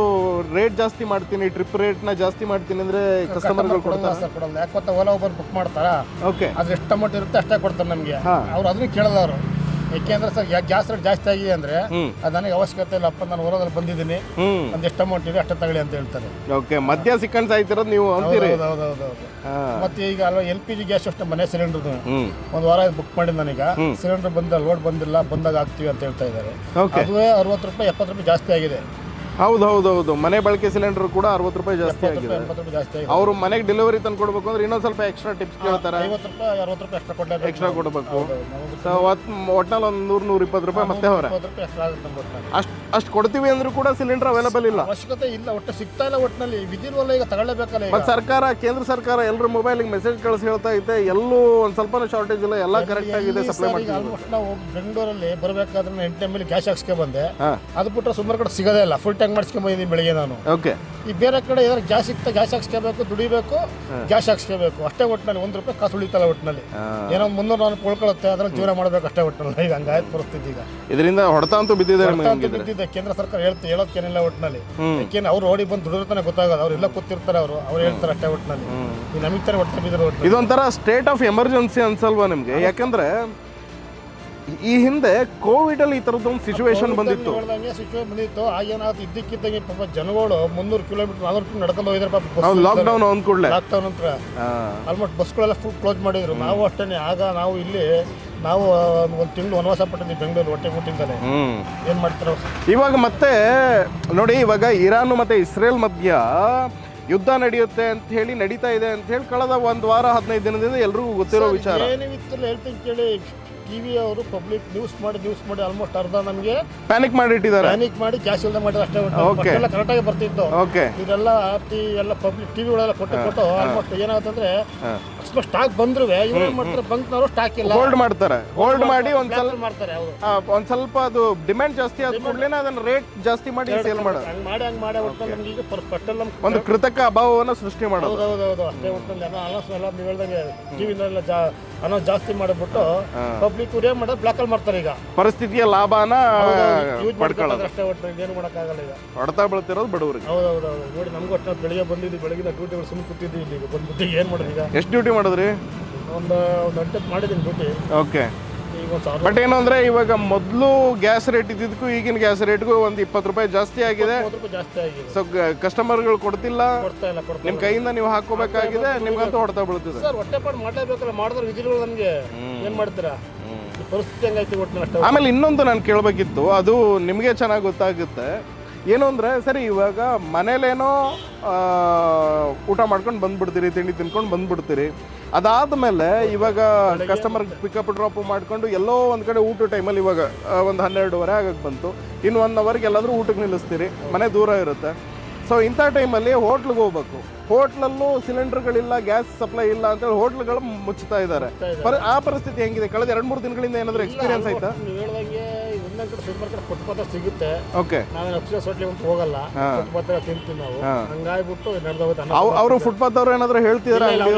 S1: ರೇಟ್ ಜಾಸ್ತಿ ಮಾಡ್ತೀನಿ, ಟ್ರಿಪ್ ರೇಟ್ನ ಜಾಸ್ತಿ ಮಾಡ್ತೀನಿ ಅಂದರೆ ಕಸ್ಟಮರ್ಗಳು ಕೊಡ್ತಾರೆ?
S4: ಸರ್ ಕೊಡಲ್ಲ. ಯಾಕೆ ಗೊತ್ತಾ, ಓಲಾ ಊಬರ್ ಬುಕ್ ಮಾಡ್ತಾರಾ,
S1: ಓಕೆ,
S4: ಅದು ಎಷ್ಟು ಅಮೌಂಟ್ ಇರುತ್ತೆ ಅಷ್ಟೇ ಕೊಡ್ತಾರೆ ನಮಗೆ. ಅವ್ರು ಅದನ್ನು ಕೇಳಲ್ಲ ಅವರು. ಯಾಕೆಂದ್ರೆ ಸರ್ ಗ್ಯಾಸ್ ರೇಟ್ ಜಾಸ್ತಿ ಆಗಿದೆ ಅಂದರೆ ಅದು ನನಗೆ ಅವಶ್ಯಕತೆ ಇಲ್ಲಪ್ಪ, ನಾನು ಓಲೋದಲ್ಲಿ ಬಂದಿದ್ದೀನಿ, ಒಂದು ಎಷ್ಟು ಅಮೌಂಟ್ ಇದೆ ಅಷ್ಟೇ ತಗೊಳ್ಳಿ ಅಂತ ಹೇಳ್ತಾರೆ.
S1: ಓಕೆ, ಮಧ್ಯ ಸಿಕ್ಕಂಡ್ ಸಾಯ್ತಿರೋದು ನೀವು ಅಂತೀರಿ?
S4: ಹೌದೌದು. ಮತ್ತೆ ಈಗ LPG ಗ್ಯಾಸ್ ಅಷ್ಟೇ, ಮನೆ ಸಿಲಿಂಡರ್ ಒಂದು ವಾರ ಬುಕ್ ಮಾಡಿದ್ದು ನನಗ, ಸಿಲಿಂಡರ್ ಬಂದ ಲೋಡ್ ಬಂದಿಲ್ಲ, ಬಂದಾಗ ಹಾಕ್ತೀವಿ ಅಂತ ಹೇಳ್ತಾ ಇದ್ದಾರೆ. ಅದುವೇ 60 ರೂಪಾಯಿ 70 ರೂಪಾಯಿ ಜಾಸ್ತಿ ಆಗಿದೆ.
S1: ಹೌದು ಮನೆ ಬಳಕೆ ಸಿಲಿಂಡರ್ ಕೂಡ 60 ರೂಪಾಯಿ ಜಾಸ್ತಿ ಆಗಿದೆ.
S4: 80 ರೂಪಾಯಿ ಜಾಸ್ತಿ ಆಗಿದೆ.
S1: ಅವರು ಮನೆಗೆ ಡೆಲಿವರಿ ತಂದು ಕೊಡ್ಬೇಕು ಅಂದ್ರೆ ಇನ್ನೊಂದು ಸ್ವಲ್ಪ ಎಕ್ಸ್ಟ್ರಾ ಟಿಪ್ಸ್ ಕೇಳ್ತಾರೆ,
S4: 50 ರೂಪಾಯಿ 60 ರೂಪಾಯಿ ಎಕ್ಸ್ಟ್ರಾ ಕೊಡಲೇಬೇಕು.
S1: ಎಕ್ಸ್ಟ್ರಾ ಕೊಡಬೇಕು. ಸೊ ಒಟ್ನಲ್ಲಿ ಒಂದು 100-120 ರೂಪಾಯಿ ಮತ್ತೆ ಹೊರ
S4: 50 ರೂಪಾಯಿ ಎಕ್ಸ್ಟ್ರಾ ಆಗುತ್ತೆ ನಮ್ಮ ಒಟ್ಟಿನಲ್ಲಿ.
S1: ಅಷ್ಟು ಕೊಡ್ತೀವಿ ಅಂದ್ರೂ ಕೂಡ ಸಿಲಿಂಡರ್ ಅವೈಲೇಬಲ್ ಇಲ್ಲ.
S4: ಅವಶ್ಯಕತೆ ಇಲ್ಲ, ಒಟ್ಟು ಸಿಗ್ತಾ ಇಲ್ಲ. ಒಟ್ಟಿನಲ್ಲಿ ವಿಧಿಲ್ವಲ್ಲ, ಈಗ ತಗೊಳ್ಳೇಬೇಕಲ್ಲ. ಈಗ
S1: ಮತ್ತೆ ಸರ್ಕಾರ, ಕೇಂದ್ರ ಸರ್ಕಾರ ಎಲ್ಲರ ಮೊಬೈಲಿಗೆ ಮೆಸೇಜ್ ಕಳಿಸಿ ಹೇಳ್ತಾ ಐತೆ ಎಲ್ಲೂ ಒಂದು ಸ್ವಲ್ಪನೂ ಶಾರ್ಟೇಜ್ ಇಲ್ಲ, ಎಲ್ಲ ಕರೆಕ್ಟ್ ಆಗಿದೆ, ಸಪ್ಲೈ ಮಾಡ್ತೀವಿ.
S4: ಆಲ್ಮೋಸ್ಟ್ ನಾವು ಬೆಂಗಳೂರಲ್ಲಿ ಬರಬೇಕಾದ್ರೆ 8 ಮೇಲೆ ಗ್ಯಾಸ್ ಹಾಕ್ಸ್ಕೊ ಬಂದೆ.
S1: ಹಾಂ,
S4: ಅದು ಬಿಟ್ಟರೆ ಸುಮಾರು ಕಡೆ ಸಿಗೋದೇ ಇಲ್ಲ. ಫುಲ್ ಟ್ಯಾಂಕ್ ಮಾಡಿಸ್ಕೊಂಡ್ ಬಂದಿದ್ದೀನಿ ಬೆಳಿಗ್ಗೆ ನಾನು.
S1: ಓಕೆ.
S4: ಈ ಬೇರೆ ಕಡೆ ಏನಾದ್ರು ಗ್ಯಾಸ್ ಸಿಗ್ತಾ ಗ್ಯಾಸ್ ಹಾಕ್ಸ್ಕೋಬೇಕು, ದುಡಿಬೇಕು, ಗ್ಯಾಸ್ ಹಾಕ್ಸ್ಕೋಬೇಕು ಅಷ್ಟೇ. ಒಟ್ಟಿನಲ್ಲಿ 1 ರೂಪಾಯಿ ಕಾಸು ಉಳಿತಲ್ಲ. ಒಟ್ಟಿನಲ್ಲಿ ಏನೋ 300 ನಾನು ಕೊಳ್ಕೊಳ್ಳುತ್ತೆ, ಅದ್ರಲ್ಲಿ ಜೀವನ ಮಾಡಬೇಕು ಅಷ್ಟೇ. ಒಟ್ಟಿನಲ್ಲಿ ಈಗ ಹಂಗಾಯ್ತು ಪರಿಸ್ಥಿತಿ. ಈಗ
S1: ಇದರಿಂದ ಹೊಡೆತ ಅಂತೂ ಬಿದ್ದಿದೆ.
S4: ಬಿದ್ದಿದೆ. ಕೇಂದ್ರ ಸರ್ಕಾರ ಹೇಳೋದಕ್ಕೇನಿಲ್ಲ ಒಟ್ಟಿನಲ್ಲಿ. ಯಾಕೆಂದ್ರೆ ಅವ್ರು ರೋಡಿಗೆ ಬಂದು ದುಡಿದ್ರೆ ಗೊತ್ತಾಗೋದು. ಅವ್ರು ಎಲ್ಲ ಕೂತಿರ್ತಾರೆ, ಅವ್ರು ಹೇಳ್ತಾರೆ ಅಷ್ಟೇ. ಒಟ್ಟಿನಲ್ಲಿ ಈ ನಮಗೆ ತರ ಹೊಟ್ಟೆ ಬಿದ್ದರೆ
S1: ಇದೊಂಥರ ಸ್ಟೇಟ್ ಆಫ್ ಎಮರ್ಜೆನ್ಸಿ ಅನ್ಸಲ್ವಾ ನಿಮಗೆ? ಯಾಕಂದ್ರೆ ಈ ಹಿಂದೆ ಕೋವಿಡ್ ಅಲ್ಲಿ ಈ ತರದೊಂದು ಸಿಚುವೇಶನ್ ಬಂದಿತ್ತು.
S4: ಸಿಚುವೇಶನ್ ಬಂದಿತ್ತು. ಆಗೇನಾದ್ರು ಇದ್ದಕ್ಕಿದ್ದಂಗೆ ಪಾಪ ಜನಗಳು 300 ಕಿಲೋಮೀಟರ್ 400 ಕಿಲೋಮೀಟರ್ ನಡ್ಕೊಂಡು ಹೋಗಿದ್ರೆ ಪಾಪ.
S1: ಲಾಕ್ಡೌನ್ ಅಂದ ಕೂಡಲೇ
S4: ಲಾಕ್ಡೌನ್ ಅಂತ ಆಲ್ಮೋಸ್ಟ್ ಬಸ್ಗಳೆಲ್ಲ ಫುಲ್ ಕ್ಲೋಸ್ ಮಾಡಿದ್ರು. ನಾವು ಅಷ್ಟೇ. ಆಗ ನಾವು ಇಲ್ಲಿ ಒಂದು ತಿಂಗಳು ವನವಾಸ ಪಟ್ಟಿದ್ವಿ ಬೆಂಗಳೂರು ಹೊಟ್ಟೆ ಮುಟ್ಟಿಂದಲೇ. ಏನು ಮಾಡ್ತಾರೆ
S1: ಇವಾಗ ಮತ್ತೆ ನೋಡಿ, ಇವಾಗ ಇರಾನ್ ಮತ್ತೆ ಇಸ್ರೇಲ್ ಮಧ್ಯ ಯುದ್ಧ ನಡೆಯುತ್ತೆ ಅಂತ ಹೇಳಿ ನಡೀತಾ ಇದೆ ಅಂತ ಹೇಳಿ ಕಳೆದ 1 ವಾರ 15 ದಿನದಿಂದ ಎಲ್ರಿಗೂ ಗೊತ್ತಿರೋ ವಿಚಾರ.
S4: ಏನಿತ್ತು ಹೇಳ್ತೀನಿ ಕೇಳಿ. ಟಿವಿ ಅವರು ಪಬ್ಲಿಕ್ ನ್ಯೂಸ್ ಮಾಡಿ ಆಲ್ಮೋಸ್ಟ್ ಅರ್ಧ ನಮಗೆ
S1: ಪ್ಯಾನಿಕ್ ಮಾಡಿಟ್ಟಿದ್ದಾರೆ.
S4: ಪ್ಯಾನಿಕ್ ಮಾಡಿ ಗ್ಯಾಸ್ ಇಲ್ಲದೆ ಮಾಡಿದ್ರೆ ಅಷ್ಟೇ. ಎಲ್ಲ ಕರೆಕ್ಟಾಗಿ ಬರ್ತಿತ್ತು.
S1: ಓಕೆ.
S4: ಇದೆಲ್ಲ ಎಲ್ಲ ಪಬ್ಲಿಕ್ ಟಿವಿಗಳೆಲ್ಲ ಕೊಟ್ಟು ಆಲ್ಮೋಸ್ಟ್ ಏನಾಗುತ್ತಂದ್ರೆ ಅಷ್ಟು ಸ್ಟಾಕ್ ಬಂದ್ರು ಇವ್ರು ಮಾಡ್ತಾರೆ, ಬಂಕ್ನವರು ಸ್ಟಾಕ್ ಇಲ್ಲ,
S1: ಹೋಲ್ಡ್ ಮಾಡ್ತಾರೆ. ಹೋಲ್ಡ್ ಮಾಡಿ ಒಂದ್
S4: ಮಾಡ್ತಾರೆ.
S1: ಸ್ವಲ್ಪ ಅದು ಡಿಮ್ಯಾಂಡ್ ಜಾಸ್ತಿ ಆದ ಕೂಡಲೇ ಅದನ್ನ ರೇಟ್ ಜಾಸ್ತಿ ಮಾಡಿ ಸೇಲ್ ಮಾಡೋದು.
S4: ಹಂಗ್ ಮಾಡಿ ಒಟ್ಟು ನಮ್ಗೆ ಈಗ ಫಸ್ಟಲ್ಲಿ
S1: ಒಂದು ಕೃತಕ ಅಭಾವವನ್ನು ಸೃಷ್ಟಿ ಮಾಡೋದು.
S4: ಹೌದೌದು ಅಷ್ಟೇ. ಒಟ್ಟಲ್ಲಿ ಅನೌನ್ಸ್ ಎಲ್ಲ ನೀವು ಹೇಳ್ದಂಗೆ ಟಿವಿನೆಲ್ಲ ಅನೌನ್ಸ್ ಜಾಸ್ತಿ ಮಾಡಿಬಿಟ್ಟು ಪಬ್ಲಿಕ್ ಏನ್ ಮಾಡೋದು ಬ್ಲಾಕಲ್ಲಿ ಮಾಡ್ತಾರೆ. ಈಗ
S1: ಪರಿಸ್ಥಿತಿಯ ಲಾಭನ
S4: ಪಡ್ಕೊಳ್ಳೋದು ಅಷ್ಟೇ. ಒಟ್ಟು ಏನು ಮಾಡೋಕ್ಕಾಗಲ್ಲ. ಈಗ
S1: ಹೊಡೆತ ಬೀಳ್ತಿರೋದು ಬಡವರಿಗೆ.
S4: ಹೌದೌದು ನೋಡಿ, ನಮ್ಗೆ ಒಟ್ಟು ಬೆಳಿಗ್ಗೆ ಬಂದಿದ್ವಿ, ಬೆಳಗಿನ ಡ್ಯೂಟಿಗಳು ಸುಮ್ಮನೆ ಕೂತಿದ್ವಿ. ಇಲ್ಲಿ ಬಂದ್ಬಿಟ್ಟು ಏನು ಮಾಡೋದು ಈಗ?
S1: ಎಷ್ಟು ಡ್ಯೂಟಿ ಮಾಡಿದ್ರಿ?
S4: ಒಂದು ಗಂಟೆ ಮಾಡಿದ್ದೀನಿ ಡ್ಯೂಟಿ.
S1: ಓಕೆ. ಬಟ್ ಏನು ಅಂದ್ರೆ ಇವಾಗ ಮೊದಲು ಗ್ಯಾಸ್ ರೇಟ್ ಇದ್ದಿದ್ದಕ್ಕೂ ಈಗಿನ ಗ್ಯಾಸ್ ರೇಟ್ಗೂ ಒಂದು 20 ರೂಪಾಯಿ ಜಾಸ್ತಿ ಆಗಿದೆ. ಸೊ ಕಸ್ಟಮರ್ಗಳು ಕೊಡ್ತಿಲ್ಲ, ನಿಮ್ಮ ಕೈಯಿಂದ ನೀವು ಹಾಕೋಬೇಕಾಗಿದೆ, ನಿಮ್ಗಂತೂ ಹೊಡೆತ ಬೀಳ್ತಿದೆ.
S4: ಸರ್ ಹೊಟ್ಟೆಪಾಡು ಮಾಡಲೇಬೇಕಲ್ಲ, ಮಾಡಿದ್ರೆ ವಿಧಿಗಳು ನನಗೆ ಏನು ಮಾಡ್ತೀರಾ? ಪರಿಸ್ಥಿತಿ ಹೆಂಗಾಯ್ತು ಒಟ್ಟು ಅಷ್ಟೇ.
S1: ಆಮೇಲೆ ಇನ್ನೊಂದು ನಾನು ಕೇಳಬೇಕಿತ್ತು, ಅದು ನಿಮಗೆ ಚೆನ್ನಾಗಿ ಗೊತ್ತಾಗುತ್ತೆ. ಏನು ಅಂದರೆ, ಸರಿ ಇವಾಗ ಮನೇಲೇನೋ ಊಟ ಮಾಡ್ಕೊಂಡು ಬಂದ್ಬಿಡ್ತೀರಿ, ತಿಂಡಿ ತಿನ್ಕೊಂಡು ಬಂದ್ಬಿಡ್ತೀರಿ. ಅದಾದಮೇಲೆ ಇವಾಗ ಕಸ್ಟಮರ್ ಪಿಕಪ್ ಡ್ರಾಪ್ ಮಾಡ್ಕೊಂಡು ಎಲ್ಲೋ ಒಂದು ಕಡೆ ಊಟ ಟೈಮಲ್ಲಿ ಇವಾಗ ಒಂದು 12:30 ಆಗಕ್ಕೆ ಬಂತು. ಇನ್ನು 1 ಅವರ್ಗೆ ಎಲ್ಲಾದರೂ ಊಟಕ್ಕೆ ನಿಲ್ಲಿಸ್ತೀರಿ, ಮನೆ ದೂರ ಇರುತ್ತೆ. ಸೊ ಇಂಥ ಟೈಮಲ್ಲಿ ಹೋಟ್ಲಿಗೆ ಹೋಗ್ಬೇಕು. ಹೋಟ್ಲಲ್ಲೂ ಸಿಲಿಂಡರ್ಗಳಿಲ್ಲ, ಗ್ಯಾಸ್ ಸಪ್ಲೈ ಇಲ್ಲ ಅಂತೇಳಿ ಹೋಟ್ಲ್ಗಳು ಮುಚ್ಚುತ್ತಾ ಇದ್ದಾರೆ. ಆ ಪರಿಸ್ಥಿತಿ ಹೆಂಗಿದೆ? ಕಳೆದ 2-3 ದಿನಗಳಿಂದ ಏನಾದರೂ ಎಕ್ಸ್ಪೀರಿಯನ್ಸ್ ಆಯ್ತಾ?
S4: ನೀವು ಹೇಳ್ದಂಗೆ ಒಂದೊಂದು ಕಡೆ ಸೂಪರ್ ಕಡೆ ಫುಟ್ಪಾತ್ ಸಿಗುತ್ತೆ.
S1: ಓಕೆ.
S4: ನಾವೇನು ಅಪ್ಸೆಸ್ ಹೋಟ್ಲಿಗೆ ಅಂತ ಹೋಗಲ್ಲ, ಫುಟ್ಪಾತ್ ತಿಂತೀವಿ ನಾವು. ಹಂಗಾಗ್ಬಿಟ್ಟು ನಡೆದೋಗುತ್ತೆ.
S1: ಅವರು ಫುಟ್ಪಾತ್ ಅವರು ಏನಾದರೂ ಹೇಳ್ತಿದಾರೆ?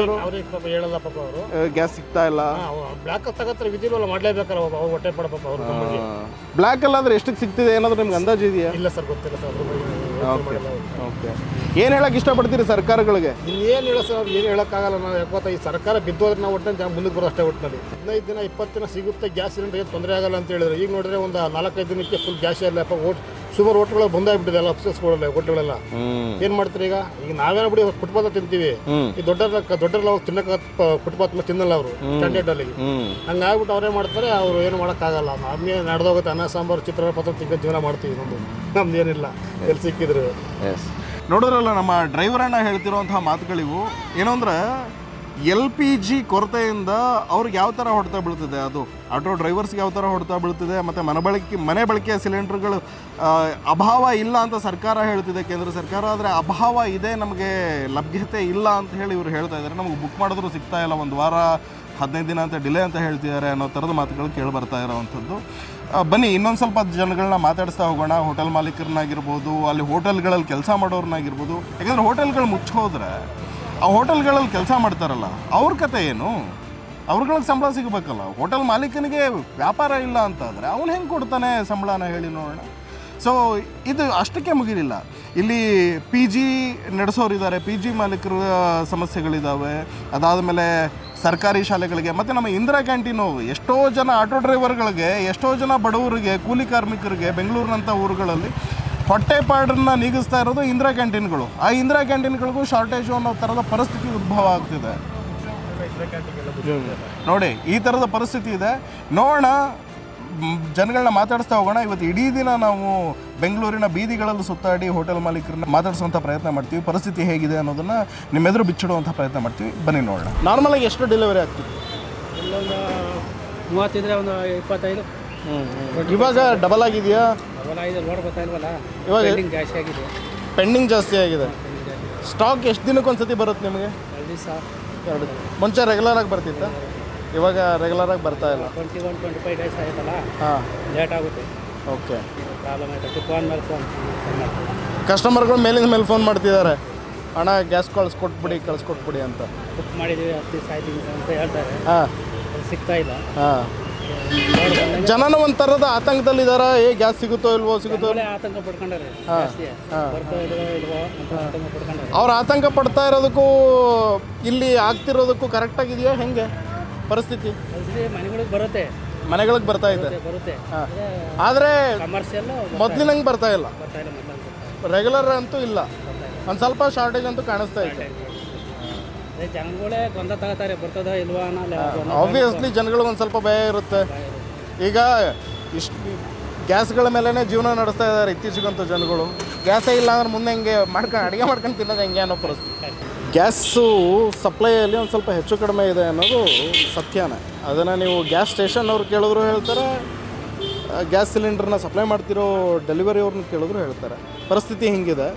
S4: ಅವ್ರಿಗೆ ಪಾಪ ಹೇಳಲ್ಲ ಪಾಪ ಅವರು.
S1: ಗ್ಯಾಸ್ ಸಿಗ್ತಾ ಇಲ್ಲ,
S4: ಬ್ಲಾಕ್ ತಗತ್ತಾರೆ, ವಿಧಿಲ್ಲ ಮಾಡಲೇಬೇಕಲ್ಲ ಅವ್ರು ಹೊಟ್ಟೆ ಪಡ ಪಾಪ ಅವರು.
S1: ಬ್ಲ್ಯಾಕ್ ಅಲ್ಲಾದ್ರೆ ಎಷ್ಟಕ್ಕೆ ಸಿಗ್ತಿದೆ ಏನಾದರೂ ನಿಮ್ಗೆ ಅಂದಾಜು ಇದೆಯಾ?
S4: ಇಲ್ಲ ಸರ್, ಗೊತ್ತಿಲ್ಲ ಸರ್ ಅದ್ರ ಬಗ್ಗೆ.
S1: ಓಕೆ. ಏನು ಹೇಳಕ್ಕೆ ಇಷ್ಟಪಡ್ತೀರಿ ಸರ್ಕಾರಗಳಿಗೆ?
S4: ಇನ್ನೇನು ಹೇಳೋ ಸರ್, ಅವ್ರು ಏನು ಹೇಳೋಕ್ಕಾಗಲ್ಲ. ನಾವು ಯಾವತ್ತ ಈ ಸರ್ಕಾರ ಬಿದ್ದೋದ್ರೆ ನಾವು ಒಟ್ಟಿನ ಮುಂದಕ್ಕೆ ಬರೋ ಅಷ್ಟೇ. ಒಟ್ಟಿನಲ್ಲಿ 15 ದಿನ 20 ದಿನ ಸಿಗುತ್ತೆ ಗ್ಯಾಸ್ ಸಿಲಿಂಡರ್, ಏನು ತೊಂದರೆ ಆಗಲ್ಲ ಅಂತ ಹೇಳಿದ್ರು. ಈಗ ನೋಡಿದ್ರೆ ಒಂದು 4-5 ದಿನಕ್ಕೆ ಫುಲ್ ಗ್ಯಾಸ್ ಇಲ್ಲ. ಸುಮಾರು ಹೋಟ್ಗಳು ಬಂದಾಗ್ಬಿಟ್ಟಿದೆ, ಎಲ್ಲ ಅಪ್ಸೆಸ್ಗಳೆಲ್ಲ ಹೋಟ್ಗಳೆಲ್ಲ. ಏನು ಮಾಡ್ತಾರೆ ಈಗ ನಾವೇನೋ ಬಿಡಿ ಫುಟ್ಪಾತ್ ತಿಂತೀವಿ. ಈ ದೊಡ್ಡರೆಲ್ಲ ಹೋಗಿ ತಿನ್ನಕ್ಕೆ ಫುಟ್ಪಾತ್ ಮೇಲೆ ತಿನ್ನಲ್ಲ ಅವರು ಸ್ಟ್ಯಾಂಡರ್ಡ್ ಅಲ್ಲಿ. ಹಂಗಾಗ್ಬಿಟ್ಟು ಅವರೇ ಮಾಡ್ತಾರೆ. ಅವರು ಏನು ಮಾಡೋಕ್ಕಾಗಲ್ಲ. ನಮಗೆ ನಡೆದೋಗುತ್ತೆ. ಅನ್ನ ಸಾಂಬಾರು ಚಿತ್ರಾನ್ನ ಪತ್ರ ತಿಂಕ ಜೀವನ ಮಾಡ್ತೀವಿ. ನಮ್ದು ಏನಿಲ್ಲ ಎಲ್ಲಿ ಸಿಕ್ಕಿದ್ರು.
S1: ನೋಡಿದ್ರಲ್ಲ ನಮ್ಮ ಡ್ರೈವರ್ ಅಣ್ಣ ಹೇಳ್ತಿರೋಂತಹ ಮಾತುಗಳಿವು. ಏನೋ ಅಂದ್ರೆ LPG ಕೊರತೆಯಿಂದ ಅವ್ರಿಗೆ ಯಾವ ಥರ ಹೊಡೆತ ಬೀಳ್ತಿದೆ, ಅದು ಆಟೋ ಡ್ರೈವರ್ಸ್ಗೆ ಯಾವ ಥರ ಹೊಡೆತ ಬೀಳ್ತಿದೆ, ಮತ್ತು ಮನೆ ಬಳಕೆಯ ಸಿಲಿಂಡರ್ಗಳು ಅಭಾವ ಇಲ್ಲ ಅಂತ ಸರ್ಕಾರ ಹೇಳ್ತಿದೆ, ಕೇಂದ್ರ ಸರ್ಕಾರ. ಆದರೆ ಅಭಾವ ಇದೆ, ನಮಗೆ ಲಭ್ಯತೆ ಇಲ್ಲ ಅಂತ ಹೇಳಿ ಇವರು ಹೇಳ್ತಾ ಇದ್ದಾರೆ. ನಮಗೆ ಬುಕ್ ಮಾಡಿದ್ರು ಸಿಗ್ತಾ ಇಲ್ಲ, 1 ವಾರ 15 ದಿನ ಅಂತ ಡಿಲೇ ಅಂತ ಹೇಳ್ತಿದ್ದಾರೆ ಅನ್ನೋ ಥರದ ಮಾತುಗಳು ಕೇಳಿ ಬರ್ತಾ ಇರೋವಂಥದ್ದು. ಬನ್ನಿ ಇನ್ನೊಂದು ಸ್ವಲ್ಪ ಜನಗಳನ್ನ ಮಾತಾಡಿಸ್ತಾ ಹೋಗೋಣ. ಹೋಟೆಲ್ ಮಾಲೀಕರನ್ನಾಗಿರ್ಬೋದು, ಅಲ್ಲಿ ಹೋಟೆಲ್ಗಳಲ್ಲಿ ಕೆಲಸ ಮಾಡೋರನ್ನಾಗಿರ್ಬೋದು. ಯಾಕಂದರೆ ಹೋಟೆಲ್ಗಳು ಮುಚ್ಚೋದ್ರೆ ಆ ಹೋಟೆಲ್ಗಳಲ್ಲಿ ಕೆಲಸ ಮಾಡ್ತಾರಲ್ಲ, ಅವ್ರ ಕತೆ ಏನು? ಅವ್ರುಗಳಿಗೆ ಸಂಬಳ ಸಿಗಬೇಕಲ್ಲ. ಹೋಟೆಲ್ ಮಾಲೀಕನಿಗೆ ವ್ಯಾಪಾರ ಇಲ್ಲ ಅಂತಾದರೆ ಅವನು ಹೆಂಗೆ ಕೊಡ್ತಾನೆ ಸಂಬಳನ ಹೇಳಿ ನೋಡೋಣ. ಸೊ ಇದು ಅಷ್ಟಕ್ಕೆ ಮುಗಿಲಿಲ್ಲ. ಇಲ್ಲಿ PG ನಡೆಸೋರಿದ್ದಾರೆ, PG ಮಾಲೀಕರ ಸಮಸ್ಯೆಗಳಿದ್ದಾವೆ. ಅದಾದಮೇಲೆ ಸರ್ಕಾರಿ ಶಾಲೆಗಳಿಗೆ ಮತ್ತು ನಮ್ಮ ಇಂದಿರಾ ಕ್ಯಾಂಟೀನು ಎಷ್ಟೋ ಜನ ಆಟೋ ಡ್ರೈವರ್ಗಳಿಗೆ, ಎಷ್ಟೋ ಜನ ಬಡವರಿಗೆ, ಕೂಲಿ ಕಾರ್ಮಿಕರಿಗೆ ಬೆಂಗಳೂರಿನಂಥ ಊರುಗಳಲ್ಲಿ ಹೊಟ್ಟೆಪಾಡನ್ನು ನೀಗಿಸ್ತಾ ಇರೋದು ಇಂದಿರಾ ಕ್ಯಾಂಟೀನ್ಗಳು. ಆ ಇಂದಿರಾ ಕ್ಯಾಂಟೀನ್ಗಳಿಗೂ ಶಾರ್ಟೇಜು ಅನ್ನೋ ಥರದ ಪರಿಸ್ಥಿತಿ ಉದ್ಭವ ಆಗ್ತಿದೆ. ನೋಡಿ ಈ ಥರದ ಪರಿಸ್ಥಿತಿ ಇದೆ. ನೋಡೋಣ ಜನಗಳನ್ನ ಮಾತಾಡಿಸ್ತಾ ಹೋಗೋಣ. ಇವತ್ತು ಇಡೀ ದಿನ ನಾವು ಬೆಂಗಳೂರಿನ ಬೀದಿಗಳಲ್ಲಿ ಸುತ್ತಾಡಿ ಹೋಟೆಲ್ ಮಾಲೀಕರನ್ನ ಮಾತಾಡಿಸುವಂಥ ಪ್ರಯತ್ನ ಮಾಡ್ತೀವಿ. ಪರಿಸ್ಥಿತಿ ಹೇಗಿದೆ ಅನ್ನೋದನ್ನು ನಿಮ್ಮೆದುರು ಬಿಚ್ಚಿಡುವಂಥ ಪ್ರಯತ್ನ ಮಾಡ್ತೀವಿ. ಬನ್ನಿ ನೋಡೋಣ. ನಾರ್ಮಲಾಗಿ ಎಷ್ಟು ಡೆಲಿವರಿ ಆಗ್ತಿತ್ತು?
S5: ಇಲ್ಲೊಂದು 30 ಇದ್ರೆ ಒಂದು 25.
S1: ಇವಾಗ ಡಬಲ್ ಆಗಿದೆಯಾ?
S5: ಅವೆಲ್ಲ ಇದು ಲೋಡ್ ಬರ್ತಾ ಇಲ್ವಲ್ಲ,
S1: ಇವಾಗ
S5: ರೇಟಿಂಗ್ ಜಾಸ್ತಿ ಆಗಿದೆ.
S1: ಪೆಂಡಿಂಗ್ ಜಾಸ್ತಿ ಆಗಿದೆ. ಸ್ಟಾಕ್ ಎಷ್ಟು ದಿನಕ್ಕೆ ಒಂದ್ಸತಿ ಬರುತ್ತೆ ನಿಮಗೆ?
S5: 2 ದಿವಸ
S1: 2 ದಿನ. ಮುಂಚೆ ರೆಗ್ಯುಲರಾಗಿ ಬರ್ತಿತ್ತ, ಇವಾಗ ರೆಗ್ಯುಲರಾಗಿ ಬರ್ತಾ ಇಲ್ಲ.
S5: 21-25 ಡೇಸ್ ಆಯ್ತಲ್ಲ,
S1: ಹಾಂ,
S5: ಲೇಟ್ ಆಗುತ್ತೆ.
S1: ಓಕೆ,
S5: ಪ್ರಾಬ್ಲಮ್ ಆಯ್ತು. ಫೋನ್ ಮೇಲೆ ಫೋನ್
S1: ಕಸ್ಟಮರ್ಗಳು ಮೇಲಿಂದ ಮೇಲೆ ಫೋನ್ ಮಾಡ್ತಿದ್ದಾರೆ, ಹಣ ಗ್ಯಾಸ್ ಕಳಿಸ್ಕೊಟ್ಬಿಡಿ ಅಂತ.
S5: ಬುಕ್ ಮಾಡಿದ್ದೀವಿ 10 ದಿವಸ ಆಯ್ತು ಅಂತ ಹೇಳ್ತಾರೆ.
S1: ಹಾಂ,
S5: ಅದು ಸಿಗ್ತಾ ಇಲ್ಲ.
S1: ಹಾಂ, ಜನನ ಒಂಥರದ ಆತಂಕದಲ್ಲಿದ್ದಾರೆ. ಗ್ಯಾಸ್ ಸಿಗುತ್ತೋ ಇಲ್ವೋ
S5: ಒಳ್ಳೆ ಆತಂಕ ಪಡ್ಕೊಂಡಾರೆ ಜಾಸ್ತಿ. ಬರ್ತಾ ಇಲ್ವೋ ಅಂತ ಆತಂಕ ಪಡ್ಕೊಂಡಾರೆ.
S1: ಅವ್ರು ಆತಂಕ ಪಡ್ತಾ ಇರೋದಕ್ಕೂ ಇಲ್ಲಿ ಆಗ್ತಿರೋದಕ್ಕೂ ಕರೆಕ್ಟಾಗಿದೆಯಾ? ಹೆಂಗೆ ಪರಿಸ್ಥಿತಿ?
S5: ಮನೆಗಳಿಗೆ ಬರುತ್ತೆ,
S1: ಮನೆಗಳಿಗೆ ಬರ್ತಾ ಇದೆ,
S5: ಬರುತ್ತೆ.
S1: ಹಾಂ, ಆದರೆ
S5: ಕಮರ್ಷಿಯಲ್
S1: ಮೊದಲಿನಂಗೆ ಬರ್ತಾ ಇಲ್ಲ.
S5: ಬರ್ತಾ ಇಲ್ಲ,
S1: ರೆಗ್ಯುಲರ್ ಅಂತೂ ಇಲ್ಲ, ಒಂದು ಸ್ವಲ್ಪ ಶಾರ್ಟೇಜ್ ಅಂತೂ ಕಾಣಿಸ್ತಾ ಇದೆ.
S5: ಅದೇ ಜನಗಳೇ ಗೊಂದ ತಗೋತಾರೆ, ಬರ್ತದ ಇಲ್ವಾ ಅನ್ನೋ.
S1: ಆಬ್ವಿಯಸ್ಲಿ ಜನಗಳಿಗೆ ಒಂದು ಸ್ವಲ್ಪ ಭಯ ಇರುತ್ತೆ. ಈಗ ಇಷ್ಟು ಗ್ಯಾಸ್ಗಳ ಮೇಲೇ ಜೀವನ ನಡೆಸ್ತಾ ಇದ್ದಾರೆ ಇತ್ತೀಚೆಗಂತೂ ಜನಗಳು. ಗ್ಯಾಸೇ ಇಲ್ಲ ಅಂದ್ರೆ ಮುಂದೆ ಹೆಂಗೆ ಅಡುಗೆ ಮಾಡ್ಕೊಂಡು ತಿನ್ನೋದು ಹೆಂಗೆ ಅನ್ನೋ ಪರಿಸ್ಥಿತಿ. ಗ್ಯಾಸು ಸಪ್ಲೈಯಲ್ಲಿ ಒಂದು ಸ್ವಲ್ಪ ಹೆಚ್ಚು ಕಡಿಮೆ ಇದೆ ಅನ್ನೋದು ಸತ್ಯನೇ. ಅದನ್ನು ನೀವು ಗ್ಯಾಸ್ ಸ್ಟೇಷನ್ ಅವ್ರು ಕೇಳಿದ್ರು ಹೇಳ್ತಾರೆ, ಗ್ಯಾಸ್ ಸಿಲಿಂಡ್ರನ್ನ ಸಪ್ಲೈ ಮಾಡ್ತಿರೋ ಡೆಲಿವರಿ ಅವ್ರನ್ನ ಕೇಳಿದ್ರು ಹೇಳ್ತಾರೆ. ಪರಿಸ್ಥಿತಿ ಹಿಂಗಿದೆ.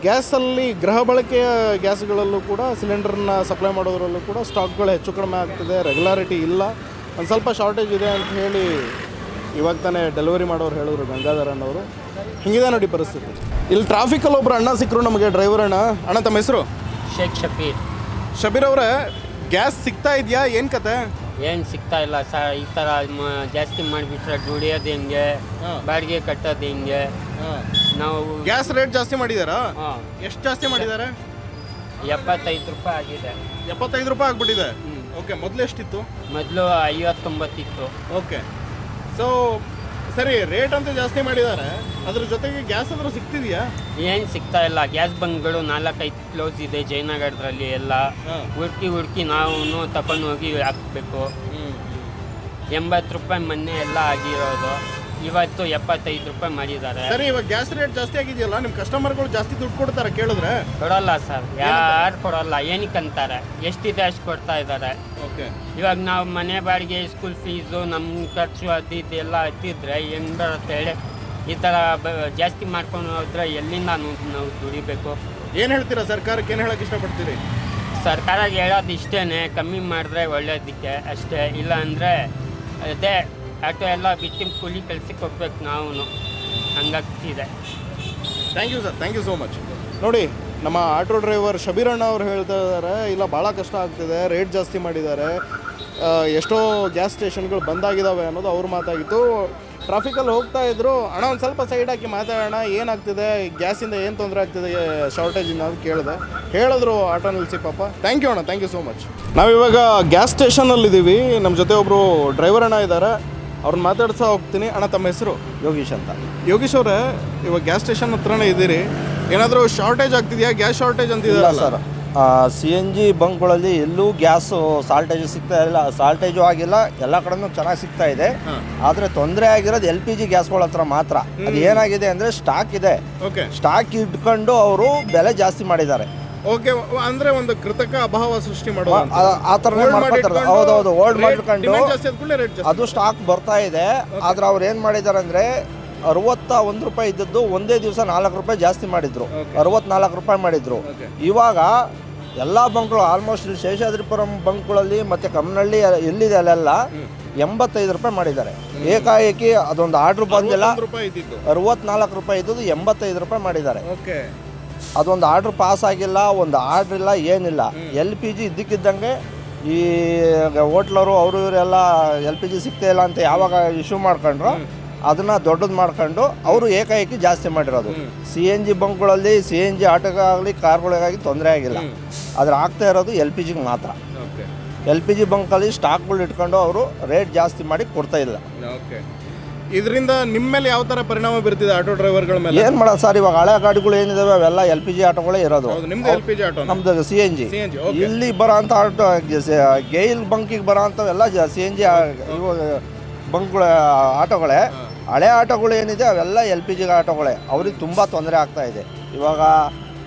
S1: ಗ್ಯಾಸಲ್ಲಿ ಗೃಹ ಬಳಕೆಯ ಗ್ಯಾಸ್ಗಳಲ್ಲೂ ಕೂಡ ಸಿಲಿಂಡರ್ನ ಸಪ್ಲೈ ಮಾಡೋದ್ರಲ್ಲೂ ಕೂಡ ಸ್ಟಾಕ್ಗಳು ಹೆಚ್ಚು ಕಡಿಮೆ ಆಗ್ತಿದೆ, ರೆಗ್ಯುಲಾರಿಟಿ ಇಲ್ಲ, ಒಂದು ಸ್ವಲ್ಪ ಶಾರ್ಟೇಜ್ ಇದೆ ಅಂತ ಹೇಳಿ ಇವಾಗ ತಾನೇ ಡೆಲಿವರಿ ಮಾಡೋರು ಹೇಳಿದ್ರು, ಗಂಗಾಧರ್ ಅನ್ನೋರು. ಹಿಂಗಿದೆ ನೋಡಿ ಪರಿಸ್ಥಿತಿ. ಇಲ್ಲಿ ಟ್ರಾಫಿಕಲ್ಲಿ ಒಬ್ಬರು ಅಣ್ಣ ಸಿಕ್ಕರು ನಮಗೆ, ಡ್ರೈವರ್ ಅಣ್ಣ. ಅಣ್ಣ, ತಮ್ಮ ಹೆಸರು?
S2: ಶೇಖ್ ಶಬೀರ್.
S1: ಶಬೀರ್ ಅವರೇ, ಗ್ಯಾಸ್ ಸಿಗ್ತಾ ಇದೆಯಾ? ಏನು ಕತೆ?
S2: ಏನು ಸಿಗ್ತಾ ಇಲ್ಲ ಸರ್. ಈ ಥರ ಜಾಸ್ತಿ ಮಾಡಿಬಿಟ್ರೆ ದುಡಿಯೋದು ಹೆಂಗೆ, ಬಾಡಿಗೆ ಕಟ್ಟೋದು ಹೆಂಗೆ? ನಾವು
S1: ಗ್ಯಾಸ್ ರೇಟ್ ಜಾಸ್ತಿ ಮಾಡಿದಾರಾ?
S2: ಹಾಂ,
S1: ಎಷ್ಟು ಜಾಸ್ತಿ ಮಾಡಿದ್ದಾರೆ?
S2: 75 ರೂಪಾಯಿ ಆಗಿದೆ.
S1: 75 ರೂಪಾಯಿ ಆಗ್ಬಿಟ್ಟಿದೆ. ಓಕೆ, ಮೊದಲು ಎಷ್ಟಿತ್ತು?
S2: ಮೊದಲು 59 ಇತ್ತು.
S1: ಓಕೆ, ಸೊ ಸರಿ, ರೇಟ್ ಅಂತೂ ಜಾಸ್ತಿ ಮಾಡಿದ್ದಾರೆ, ಅದ್ರ ಜೊತೆಗೆ ಗ್ಯಾಸ್ ಆದರೂ ಸಿಗ್ತಿದೆಯಾ?
S2: ಏನು ಸಿಗ್ತಾ ಇಲ್ಲ. ಗ್ಯಾಸ್ ಬಂಕ್ಗಳು 4-5 ಕ್ಲೋಸ್ ಇದೆ ಜಯನಗರದಲ್ಲಿ ಎಲ್ಲ. ಹುಡುಕಿ ನಾವು ತಗೊಂಡು ಹೋಗಿ ಹಾಕಬೇಕು. 80 ರೂಪಾಯಿ ಮೊನ್ನೆ ಎಲ್ಲ ಆಗಿರೋದು, ಇವತ್ತು 75 ರೂಪಾಯಿ ಮಾಡಿದ್ದಾರೆ.
S1: ಸರಿ, ಇವಾಗ ಗ್ಯಾಸ್ ರೇಟ್ ಜಾಸ್ತಿ ಆಗಿದೆಯಲ್ಲ, ನಿಮ್ಮ ಕಸ್ಟಮರ್ಗಳು ಜಾಸ್ತಿ ದುಡ್ಡು ಕೊಡ್ತಾರೆ ಕೇಳಿದ್ರೆ?
S2: ಕೊಡಲ್ಲ ಸರ್, ಯಾರು ಕೊಡಲ್ಲ. ಏನಕ್ಕೆ ಅಂತಾರೆ, ಎಷ್ಟಿದೆ ಅಷ್ಟು ಕೊಡ್ತಾ ಇದ್ದಾರೆ.
S1: ಓಕೆ,
S2: ಇವಾಗ ನಾವು ಮನೆ ಬಾಡಿಗೆ, ಸ್ಕೂಲ್ ಫೀಸು, ನಮ್ಮ ಖರ್ಚು ಅದು ಇದೆಲ್ಲ ಹತ್ತಿದ್ರೆ ಹೆಂಗೆ ಬರುತ್ತೆ ಹೇಳಿ? ಈ ಥರ ಜಾಸ್ತಿ ಮಾಡ್ಕೊಂಡು ಹೋದ್ರೆ ಎಲ್ಲಿಂದ ನಾವು ದುಡಿಬೇಕು?
S1: ಏನು ಹೇಳ್ತೀರಾ ಸರ್ಕಾರಕ್ಕೆ? ಏನು ಹೇಳೋಕ್ಕೆ ಇಷ್ಟಪಡ್ತೀರಿ?
S2: ಸರ್ಕಾರಕ್ಕೆ ಹೇಳೋದು ಇಷ್ಟೇ, ಕಮ್ಮಿ ಮಾಡಿದ್ರೆ ಒಳ್ಳೇದಕ್ಕೆ ಅಷ್ಟೇ. ಇಲ್ಲ ಅಂದರೆ ಅದೇ ಆಟೋ ಎಲ್ಲ ಬಿಟ್ಟು ಕೂಲಿ ಕೆಲ್ಸಕ್ಕೆ ಹೋಗ್ಬೇಕು ನಾವು, ಹಂಗಾಗ್ತಿದೆ.
S1: Thank you sir, thank you so much. ನೋಡಿ, ನಮ್ಮ ಆಟೋ ಡ್ರೈವರ್ ಶಬೀರ್ ಅಣ್ಣ ಅವ್ರು ಹೇಳ್ತಾ ಇದ್ದಾರೆ, ಇಲ್ಲ ಭಾಳ ಕಷ್ಟ ಆಗ್ತಿದೆ, ರೇಟ್ ಜಾಸ್ತಿ ಮಾಡಿದ್ದಾರೆ, ಎಷ್ಟೋ ಗ್ಯಾಸ್ ಸ್ಟೇಷನ್ಗಳು ಬಂದಾಗಿದ್ದಾವೆ ಅನ್ನೋದು ಅವ್ರ ಮಾತಾಗಿತ್ತು. ಟ್ರಾಫಿಕಲ್ಲಿ ಹೋಗ್ತಾ ಇದ್ರು. ಅಣ್ಣ, ಒಂದು ಸ್ವಲ್ಪ ಸೈಡ್ ಹಾಕಿ ಮಾತಾಡೋಣ, ಏನಾಗ್ತಿದೆ, ಗ್ಯಾಸಿಂದ ಏನು ತೊಂದರೆ ಆಗ್ತಿದೆ ಶಾರ್ಟೇಜಿಂದ ಅಂತ ಕೇಳಿದೆ. ಹೇಳಿದ್ರು ಆಟೋ ನಿಲ್ಲಿಸಿ ಪಾಪ. ಥ್ಯಾಂಕ್ ಯು ಅಣ್ಣ, ಥ್ಯಾಂಕ್ ಯು ಸೋ ಮಚ್. ನಾವಿವಾಗ ಗ್ಯಾಸ್ ಸ್ಟೇಷನಲ್ಲಿದ್ದೀವಿ. ನಮ್ಮ ಜೊತೆ ಒಬ್ಬರು ಡ್ರೈವರ್ ಅಣ್ಣ ಇದ್ದಾರೆ, ಅವ್ರನ್ನ ಮಾತಾಡ್ತಾ ಹೋಗ್ತೀನಿ. ಅಣ್ಣ, ತಮ್ಮ ಹೆಸರು?
S6: ಯೋಗೀಶ್ ಅಂತ.
S1: ಯೋಗೀಶ್ ಅವರೇ, ಇವಾಗ ಗ್ಯಾಸ್ ಸ್ಟೇಷನ್ ಹತ್ರನೇ ಇದ್ದೀರಿ, ಏನಾದರೂ ಶಾರ್ಟೇಜ್ ಆಗ್ತಿದೆಯಾ? ಗ್ಯಾಸ್ ಶಾರ್ಟೇಜ್ ಅಂತಿಲ್ಲ
S6: ಸರ್. CNG ಬಂಕ್ಗಳಲ್ಲಿ ಎಲ್ಲೂ ಗ್ಯಾಸು ಸಾಲ್ಟೇಜು ಸಿಗ್ತಾ ಇಲ್ಲ, ಸಾಲ್ಟೇಜು ಆಗಿಲ್ಲ, ಎಲ್ಲ ಕಡೆನೂ ಚೆನ್ನಾಗಿ ಸಿಗ್ತಾ ಇದೆ. ಆದರೆ ತೊಂದರೆ ಆಗಿರೋದು LPG ಗ್ಯಾಸ್ಗಳ ಹತ್ರ ಮಾತ್ರ. ಅದು ಏನಾಗಿದೆ ಅಂದರೆ ಸ್ಟಾಕ್ ಇದೆ,
S1: ಓಕೆ,
S6: ಸ್ಟಾಕ್ ಇಟ್ಕೊಂಡು ಅವರು ಬೆಲೆ ಜಾಸ್ತಿ ಮಾಡಿದ್ದಾರೆ.
S1: ಓಕೆ, ಅಂದರೆ ಒಂದು ಕೃತಕ ಅಭಾವ ಸೃಷ್ಟಿ ಮಾಡೋದು
S6: ಆ ಥರನೇ ಮಾಡ್ಕೊತಾರೆ. ಹೌದೌದು, ಓಲ್ಡ್ ಮಾಡ್ಕೊಂಡು
S1: ರೇಟ್
S6: ಅದು ಸ್ಟಾಕ್ ಬರ್ತಾ ಇದೆ. ಆದ್ರೆ ಅವ್ರು ಏನು ಮಾಡಿದ್ದಾರೆ ಅಂದರೆ 61 ರೂಪಾಯಿ ಇದ್ದದ್ದು ಒಂದೇ ದಿವಸ 4 ರೂಪಾಯಿ ಜಾಸ್ತಿ ಮಾಡಿದ್ರು, 64 ರೂಪಾಯಿ ಮಾಡಿದ್ರು. ಇವಾಗ ಎಲ್ಲ ಬಂಕ್ಗಳು ಆಲ್ಮೋಸ್ಟ್ ಶೇಷಾದ್ರಿಪುರಂ ಬಂಕ್ಗಳಲ್ಲಿ ಮತ್ತು ಕಮ್ಮನಹಳ್ಳಿ ಎಲ್ಲಿದೆ ಅಲ್ಲೆಲ್ಲ 85 ರೂಪಾಯಿ ಮಾಡಿದ್ದಾರೆ. ಏಕಾಏಕಿ ಅದೊಂದು ಆರ್ಡ್ರ್ ಬಂದಿಲ್ಲ, 64 ರೂಪಾಯಿ ಇದ್ದದ್ದು 85 ರೂಪಾಯಿ ಮಾಡಿದ್ದಾರೆ. ಅದೊಂದು ಆರ್ಡ್ರ್ ಪಾಸ್ ಆಗಿಲ್ಲ, ಒಂದು ಆರ್ಡ್ರ್ ಇಲ್ಲ, ಏನಿಲ್ಲ. LPG ಇದ್ದಕ್ಕಿದ್ದಂಗೆ ಈ ಹೋಟ್ಲರು ಅವರು ಇವರೆಲ್ಲ LPG ಸಿಗ್ತಾ ಇಲ್ಲ ಅಂತ ಯಾವಾಗ ಇಶ್ಯೂ ಮಾಡ್ಕೊಂಡ್ರು ಅದನ್ನು ದೊಡ್ಡದು ಮಾಡ್ಕೊಂಡು ಅವರು ಏಕಾಏಕಿ ಜಾಸ್ತಿ ಮಾಡಿರೋದು. CNG ಬಂಕ್ಗಳಲ್ಲಿ CNG ಆಟೋಗಾಗಲಿ ಕಾರ್ಗಳಿಗಾಗಿ ತೊಂದರೆ ಆಗಿಲ್ಲ, ಆದರೆ ಆಗ್ತಾ ಇರೋದು LPGಗೆ ಮಾತ್ರ. LPG ಬಂಕಲ್ಲಿ ಸ್ಟಾಕ್ಗಳು ಇಟ್ಕೊಂಡು ಅವರು ರೇಟ್ ಜಾಸ್ತಿ ಮಾಡಿ ಕೊಡ್ತಾ ಇಲ್ಲ.
S1: ಇದರಿಂದ ನಿಮ್ಮ ಮೇಲೆ ಯಾವ ಥರ ಪರಿಣಾಮ ಬೀರ್ತಿದೆ ಆಟೋ ಡ್ರೈವರ್ಗಳ ಮೇಲೆ?
S6: ಏನು ಮಾಡೋದು ಸರ್, ಇವಾಗ ಹಳೆ ಗಾಡಿಗಳು ಏನಿದಾವೆ ಅವೆಲ್ಲ LPG ಆಟೋಗಳೇ ಇರೋದು.
S1: LPG ಆಟೋ,
S6: ನಮ್ದು CNG. ಇಲ್ಲಿ ಬರೋ ಅಂಥ ಆಟೋ ಗೈಲ್ ಬಂಕಿಗೆ ಬರೋ ಅಂಥವೆಲ್ಲ CNG. ಇವಾಗ ಬಂಕ್ಗಳ ಆಟೋಗಳೇ, ಹಳೆ ಆಟೋಗಳು ಏನಿದೆ ಅವೆಲ್ಲ LPG ಆಟೋಗಳೇ. ಅವ್ರಿಗೆ ತುಂಬ ತೊಂದರೆ ಆಗ್ತಾಯಿದೆ. ಇವಾಗ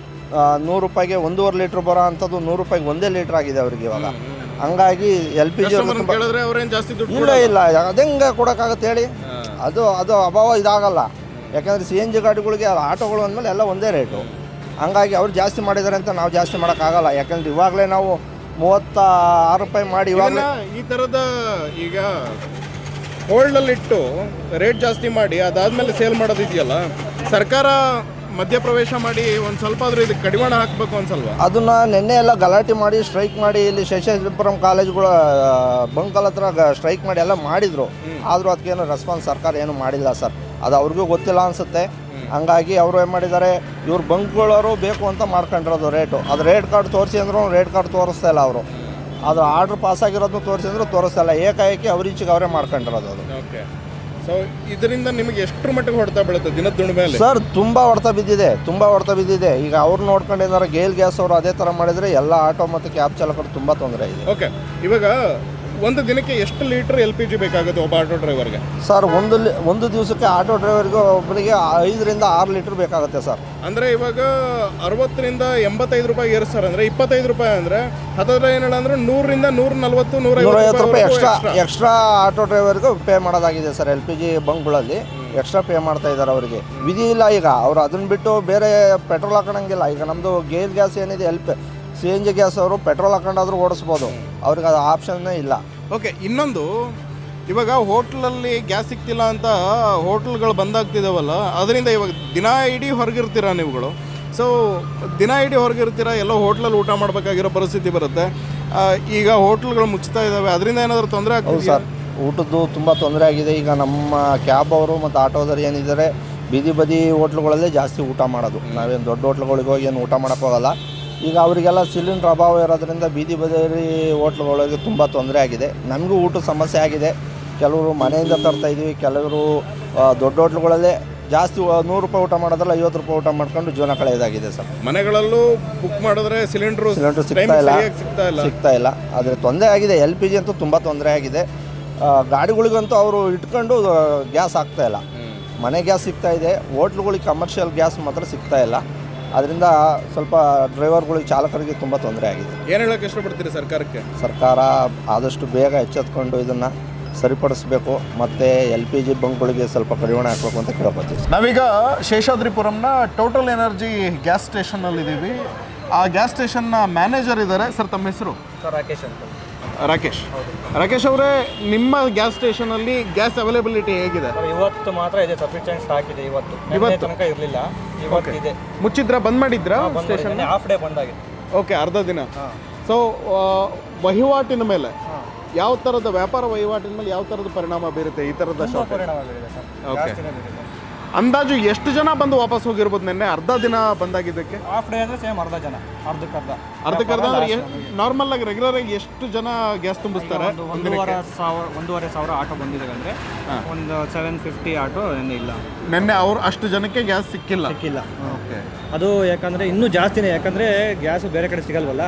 S6: 100 ರೂಪಾಯಿಗೆ 1.5 ಲೀಟ್ರ್ ಬರೋ ಅಂಥದ್ದು 100 ರೂಪಾಯಿಗೆ 1 ಲೀಟ್ರ್ ಆಗಿದೆ ಅವ್ರಿಗೆ ಇವಾಗ. ಹಂಗಾಗಿ LPG
S1: ಕೇಳಿದ್ರೆ ಅವ್ರೇನು ಜಾಸ್ತಿ ದುಡ್ಡು
S6: ಇಲ್ಲ ಅದಂಗೆ ಕೊಡೋಕ್ಕಾಗತ್ತೆ ಹೇಳಿ. ಅದು ಅಭಾವ ಇದಾಗಲ್ಲ. ಯಾಕಂದರೆ CNG ಗಾಡಿಗಳಿಗೆ ಆಟೋಗಳು ಅಂದಮೇಲೆ ಎಲ್ಲ ಒಂದೇ ರೇಟು. ಹಂಗಾಗಿ ಅವ್ರು ಜಾಸ್ತಿ ಮಾಡಿದ್ದಾರೆ ಅಂತ ನಾವು ಜಾಸ್ತಿ ಮಾಡೋಕ್ಕಾಗಲ್ಲ. ಯಾಕಂದರೆ ಇವಾಗಲೇ ನಾವು 36 ರೂಪಾಯಿ ಮಾಡಿ ಇವಾಗಲೇ
S1: ಈ ಥರದ ಈಗ ಹೋಲ್ಡಲ್ಲಿಟ್ಟು ರೇಟ್ ಜಾಸ್ತಿ ಮಾಡಿ ಅದಾದಮೇಲೆ ಸೇಲ್ ಮಾಡೋದಿದೆಯಲ್ಲ, ಸರ್ಕಾರ ಮಧ್ಯಪ್ರವೇಶ ಮಾಡಿ ಒಂದು ಸ್ವಲ್ಪ ಆದರೂ ಇದಕ್ಕೆ ಕಡಿವಾಣ ಹಾಕಬೇಕು ಅನ್ಸಲ್ವಾ?
S6: ಅದನ್ನು ನಿನ್ನೆ ಎಲ್ಲ ಗಲಾಟೆ ಮಾಡಿ ಸ್ಟ್ರೈಕ್ ಮಾಡಿ ಇಲ್ಲಿ ಶೇಷಾದ್ರಿಪುರಂ ಕಾಲೇಜ್ಗಳ ಬಂಕಲ್ ಹತ್ರ ಸ್ಟ್ರೈಕ್ ಮಾಡಿ ಎಲ್ಲ ಮಾಡಿದರು. ಆದರೂ ಅದಕ್ಕೇನು ರೆಸ್ಪಾನ್ಸ್ ಸರ್ಕಾರ ಏನು ಮಾಡಿಲ್ಲ ಸರ್. ಅದು ಅವ್ರಿಗೂ ಗೊತ್ತಿಲ್ಲ ಅನಿಸುತ್ತೆ. ಹಂಗಾಗಿ ಅವರು ಏನು ಮಾಡಿದ್ದಾರೆ, ಇವ್ರು ಬಂಕ್ಗಳವರು ಬೇಕು ಅಂತ ಮಾಡ್ಕೊಂಡಿರೋದು ರೇಟು. ಅದು ರೇಟ್ ಕಾರ್ಡ್ ತೋರಿಸಿ ಅಂದ್ರೂ ರೇಟ್ ಕಾರ್ಡ್ ತೋರಿಸ್ತಾ ಇಲ್ಲ ಅವರು. ಅದು ಆರ್ಡ್ರ್ ಪಾಸಾಗಿರೋದನ್ನು ತೋರಿಸಿ ಅಂದರೂ ತೋರಿಸ್ತಾ ಇಲ್ಲ. ಏಕಾಏಕಿ ಅವ್ರೀಚೆಗೆ ಅವರೇ ಮಾಡ್ಕೊಂಡಿರೋದು ಅದು.
S1: ಓಕೆ. ಸೊ ಇದರಿಂದ ನಿಮಗೆ ಎಷ್ಟು ಮಟ್ಟಿಗೆ ಹೊಡೆತ ಬೀಳುತ್ತೆ ದಿನದ ದುಡಿಮೆ ಮೇಲೆ?
S6: ಸರ್ ತುಂಬ ಹೊಡೆತ ಬಿದ್ದಿದೆ. ಈಗ ಅವ್ರು ನೋಡ್ಕೊಂಡಿದ್ದಾರೆ ಗೇಲ್ ಗ್ಯಾಸ್ ಅವರು ಅದೇ ಥರ ಮಾಡಿದರೆ ಎಲ್ಲ ಆಟೋ ಮತ್ತು ಕ್ಯಾಬ್ ಚಾಲಕರು ತುಂಬ ತೊಂದರೆ ಇದೆ.
S1: ಓಕೆ. ಇವಾಗ ಒಂದು ದಿನಕ್ಕೆ ಎಷ್ಟು ಲೀಟ್ರ್ LPG ಬೇಕಾಗುತ್ತೆ ಒಬ್ಬ ಆಟೋ ಡ್ರೈವರ್ಗೆ?
S6: ಸರ್ ಒಂದು ದಿವಸಕ್ಕೆ ಆಟೋ ಡ್ರೈವರ್ಗೆ ಒಬ್ಬರಿಗೆ 5 ರಿಂದ 6 ಲೀಟ್ರ್ ಬೇಕಾಗುತ್ತೆ ಸರ್.
S1: ಅಂದರೆ ಇವಾಗ 60 ರಿಂದ 85 ರೂಪಾಯಿ ಏರಿಸ್ತಾರೆ ಅಂದರೆ 25 ರೂಪಾಯಿ ಅಂದರೆ ಹತ್ತತ್ರ ಏನಿಲ್ಲ ಅಂದರೆ 100 ರಿಂದ 140
S6: 150 ರೂಪಾಯಿ ಎಕ್ಸ್ಟ್ರಾ ಆಟೋ ಡ್ರೈವರ್ಗೆ ಪೇ ಮಾಡೋದಾಗಿದೆ ಸರ್. LPG ಬಂಕ್ಗಳಲ್ಲಿ ಎಕ್ಸ್ಟ್ರಾ ಪೇ ಮಾಡ್ತಾ ಇದ್ದಾರೆ. ಅವರಿಗೆ ವಿಧಿ ಇಲ್ಲ. ಈಗ ಅವರು ಅದನ್ನು ಬಿಟ್ಟು ಬೇರೆ ಪೆಟ್ರೋಲ್ ಹಾಕೋಣಂಗಿಲ್ಲ. ಈಗ ನಮ್ಮದು ಗೇಲ್ ಗ್ಯಾಸ್ ಏನಿದೆ CNG ಗ್ಯಾಸ್ ಅವರು ಪೆಟ್ರೋಲ್ ಹಾಕೊಂಡಾದ್ರೂ ಓಡಿಸ್ಬೋದು. ಅವ್ರಿಗೆ ಅದು ಆಪ್ಷನ್ನೇ ಇಲ್ಲ.
S1: ಓಕೆ. ಇನ್ನೊಂದು, ಇವಾಗ ಹೋಟ್ಲಲ್ಲಿ ಗ್ಯಾಸ್ ಸಿಗ್ತಿಲ್ಲ ಅಂತ ಹೋಟ್ಲ್ಗಳು ಬಂದಾಗ್ತಿದ್ದಾವಲ್ಲ, ಅದರಿಂದ ಇವಾಗ ದಿನ ಇಡೀ ಹೊರಗಿರ್ತೀರ ನೀವುಗಳು. ಸೊ ದಿನ ಇಡೀ ಹೊರಗಿರ್ತೀರ, ಎಲ್ಲೋ ಹೋಟ್ಲಲ್ಲಿ ಊಟ ಮಾಡಬೇಕಾಗಿರೋ ಪರಿಸ್ಥಿತಿ ಬರುತ್ತೆ. ಈಗ ಹೋಟ್ಲ್ಗಳು ಮುಚ್ತಾ ಇದ್ದಾವೆ, ಅದರಿಂದ ಏನಾದರೂ ತೊಂದರೆ ಆಗ್ತದೆ
S6: ಸರ್? ಊಟದ್ದು ತುಂಬ ತೊಂದರೆ ಆಗಿದೆ. ಈಗ ನಮ್ಮ ಕ್ಯಾಬ್ ಅವರು ಮತ್ತು ಆಟೋದವರು ಏನಿದ್ದಾರೆ ಬೀದಿ ಬದಿ ಹೋಟ್ಲುಗಳಲ್ಲೇ ಜಾಸ್ತಿ ಊಟ ಮಾಡೋದು. ನಾವೇನು ದೊಡ್ಡ ಹೋಟ್ಲುಗಳಿಗೆ ಹೋಗಿ ಏನು ಊಟ ಮಾಡೋಕ್ಕೋಗಲ್ಲ. ಈಗ ಅವರಿಗೆಲ್ಲ ಸಿಲಿಂಡ್ರ್ ಅಭಾವ ಇರೋದ್ರಿಂದ ಬೀದಿ ಬದಿ ಹೋಟ್ಲುಗಳಿಗೆ ತುಂಬ ತೊಂದರೆ ಆಗಿದೆ. ನಮಗೂ ಊಟದ ಸಮಸ್ಯೆ ಆಗಿದೆ. ಕೆಲವರು ಮನೆಯಿಂದ ತರ್ತಾಯಿದ್ದೀವಿ, ಕೆಲವರು ದೊಡ್ಡ ಹೋಟ್ಲುಗಳಲ್ಲೇ ಜಾಸ್ತಿ 100 ರೂಪಾಯಿ ಊಟ ಮಾಡೋದ್ರಲ್ಲಿ 50 ರೂಪಾಯಿ ಊಟ ಮಾಡ್ಕೊಂಡು ಜೀವನ ಕಳೆಯೋದಾಗಿದೆ ಸರ್.
S1: ಮನೆಗಳಲ್ಲೂ ಬುಕ್ ಮಾಡಿದ್ರೆ ಸಿಲಿಂಡ್ರು
S6: ಸಿಗ್ತಾ ಇಲ್ಲ. ಆದರೆ ತೊಂದರೆ ಆಗಿದೆ. LPG ಅಂತೂ ತುಂಬ ತೊಂದರೆ ಆಗಿದೆ. ಗಾಡಿಗಳಿಗಂತೂ ಅವರು ಇಟ್ಕೊಂಡು ಗ್ಯಾಸ್ ಆಗ್ತಾಯಿಲ್ಲ. ಮನೆ ಗ್ಯಾಸ್ ಸಿಗ್ತಾ ಇದೆ, ಹೋಟ್ಲುಗಳಿಗೆ ಕಮರ್ಷಿಯಲ್ ಗ್ಯಾಸ್ ಮಾತ್ರ ಸಿಗ್ತಾ ಇಲ್ಲ. ಅದರಿಂದ ಸ್ವಲ್ಪ ಡ್ರೈವರ್ಗಳಿಗೆ, ಚಾಲಕರಿಗೆ ತುಂಬ ತೊಂದರೆ ಆಗಿದೆ.
S1: ಏನು ಹೇಳೋಕ್ಕೆ ಇಷ್ಟಪಡ್ತೀರಿ ಸರ್ಕಾರಕ್ಕೆ?
S6: ಸರ್ಕಾರ ಆದಷ್ಟು ಬೇಗ ಎಚ್ಚೆತ್ಕೊಂಡು ಇದನ್ನು ಸರಿಪಡಿಸಬೇಕು ಮತ್ತು LPG ಬಂಕ್ಗಳಿಗೆ ಸ್ವಲ್ಪ ಕಡಿವಾಣ ಹಾಕಬೇಕು ಅಂತ ಕೇಳ್ಕೊತೀವಿ.
S1: ನಾವೀಗ ಶೇಷಾದ್ರಿಪುರಂನ ಟೋಟಲ್ ಎನರ್ಜಿ ಗ್ಯಾಸ್ ಸ್ಟೇಷನ್ನಲ್ಲಿದ್ದೀವಿ. ಆ ಗ್ಯಾಸ್ ಸ್ಟೇಷನ್ನ ಮ್ಯಾನೇಜರ್ ಇದ್ದಾರೆ. ಸರ್, ತಮ್ಮ ಹೆಸರು?
S3: ಸರ್, ರಾಕೇಶ್ ಅಂತ.
S1: ರಾಕೇಶ್ ಅವರೇ, ನಿಮ್ಮ ಗ್ಯಾಸ್ ಸ್ಟೇಷನಲ್ಲಿ ಗ್ಯಾಸ್ ಅವೈಲೇಬಿಲಿಟಿ ಹೇಗಿದೆ?
S3: ಇವತ್ತು ಮಾತ್ರ ಇದೆ, ಸಫಿಷಿಯೆಂಟ್ ಸ್ಟಾಕ್ ಇದೆ. ಇವತ್ತು ತನಕ ಇರಲಿಲ್ಲ, ಇವತ್ತು ಇದೆ.
S1: ಮುಚ್ಚಿದ್ರಾ, ಬಂದ್ ಮಾಡಿದ್ರಾ ಸ್ಟೇಷನ್?
S3: ಹಾಫ್ ಡೇ ಬಂದಾಗಿದೆ.
S1: ಓಕೆ, ಅರ್ಧ ದಿನ. ಸೊ ವಹಿವಾಟಿನ ಮೇಲೆ ಯಾವ ಥರದ ವ್ಯಾಪಾರ ವಹಿವಾಟಿನ ಮೇಲೆ ಯಾವ ಥರದ ಪರಿಣಾಮ ಬೀರುತ್ತೆ ಈ ಥರದ
S3: ಪರಿಣಾಮ ಬೀರಿದೆ ಸರ್.
S1: ಓಕೆ. ಅಂದಾಜು ಎಷ್ಟು ಜನ ಬಂದು ವಾಪಸ್ ಹೋಗಿರ್ಬೋದು ನಿನ್ನೆ ಅರ್ಧ ದಿನ ಬಂದಾಗಿದ್ದಕ್ಕೆ?
S3: ಹಾಫ್ ಡೇ ಅಂದರೆ ಸೇಮ್ ಅರ್ಧಕ್ಕರ್ಧ
S1: ಅಂದ್ರೆ ನಾರ್ಮಲ್ ಆಗಿ ರೆಗ್ಯುಲರ್ ಆಗಿ ಎಷ್ಟು ಜನ ಗ್ಯಾಸ್ ತುಂಬಿಸ್ತಾರೆ?
S3: 1,500 ಆಟೋ ಬಂದಿದೆ ಅಂದರೆ ಒಂದು 750 ಆಟೋ ಇಲ್ಲ.
S1: ನಿನ್ನೆ ಅವ್ರು ಅಷ್ಟು ಜನಕ್ಕೆ ಗ್ಯಾಸ್ ಸಿಕ್ಕಿಲ್ಲ.
S3: ಓಕೆ. ಅದು ಯಾಕಂದರೆ ಇನ್ನೂ ಜಾಸ್ತಿನೇ, ಯಾಕಂದರೆ ಗ್ಯಾಸು ಬೇರೆ ಕಡೆ ಸಿಗಲ್ವಲ್ಲ,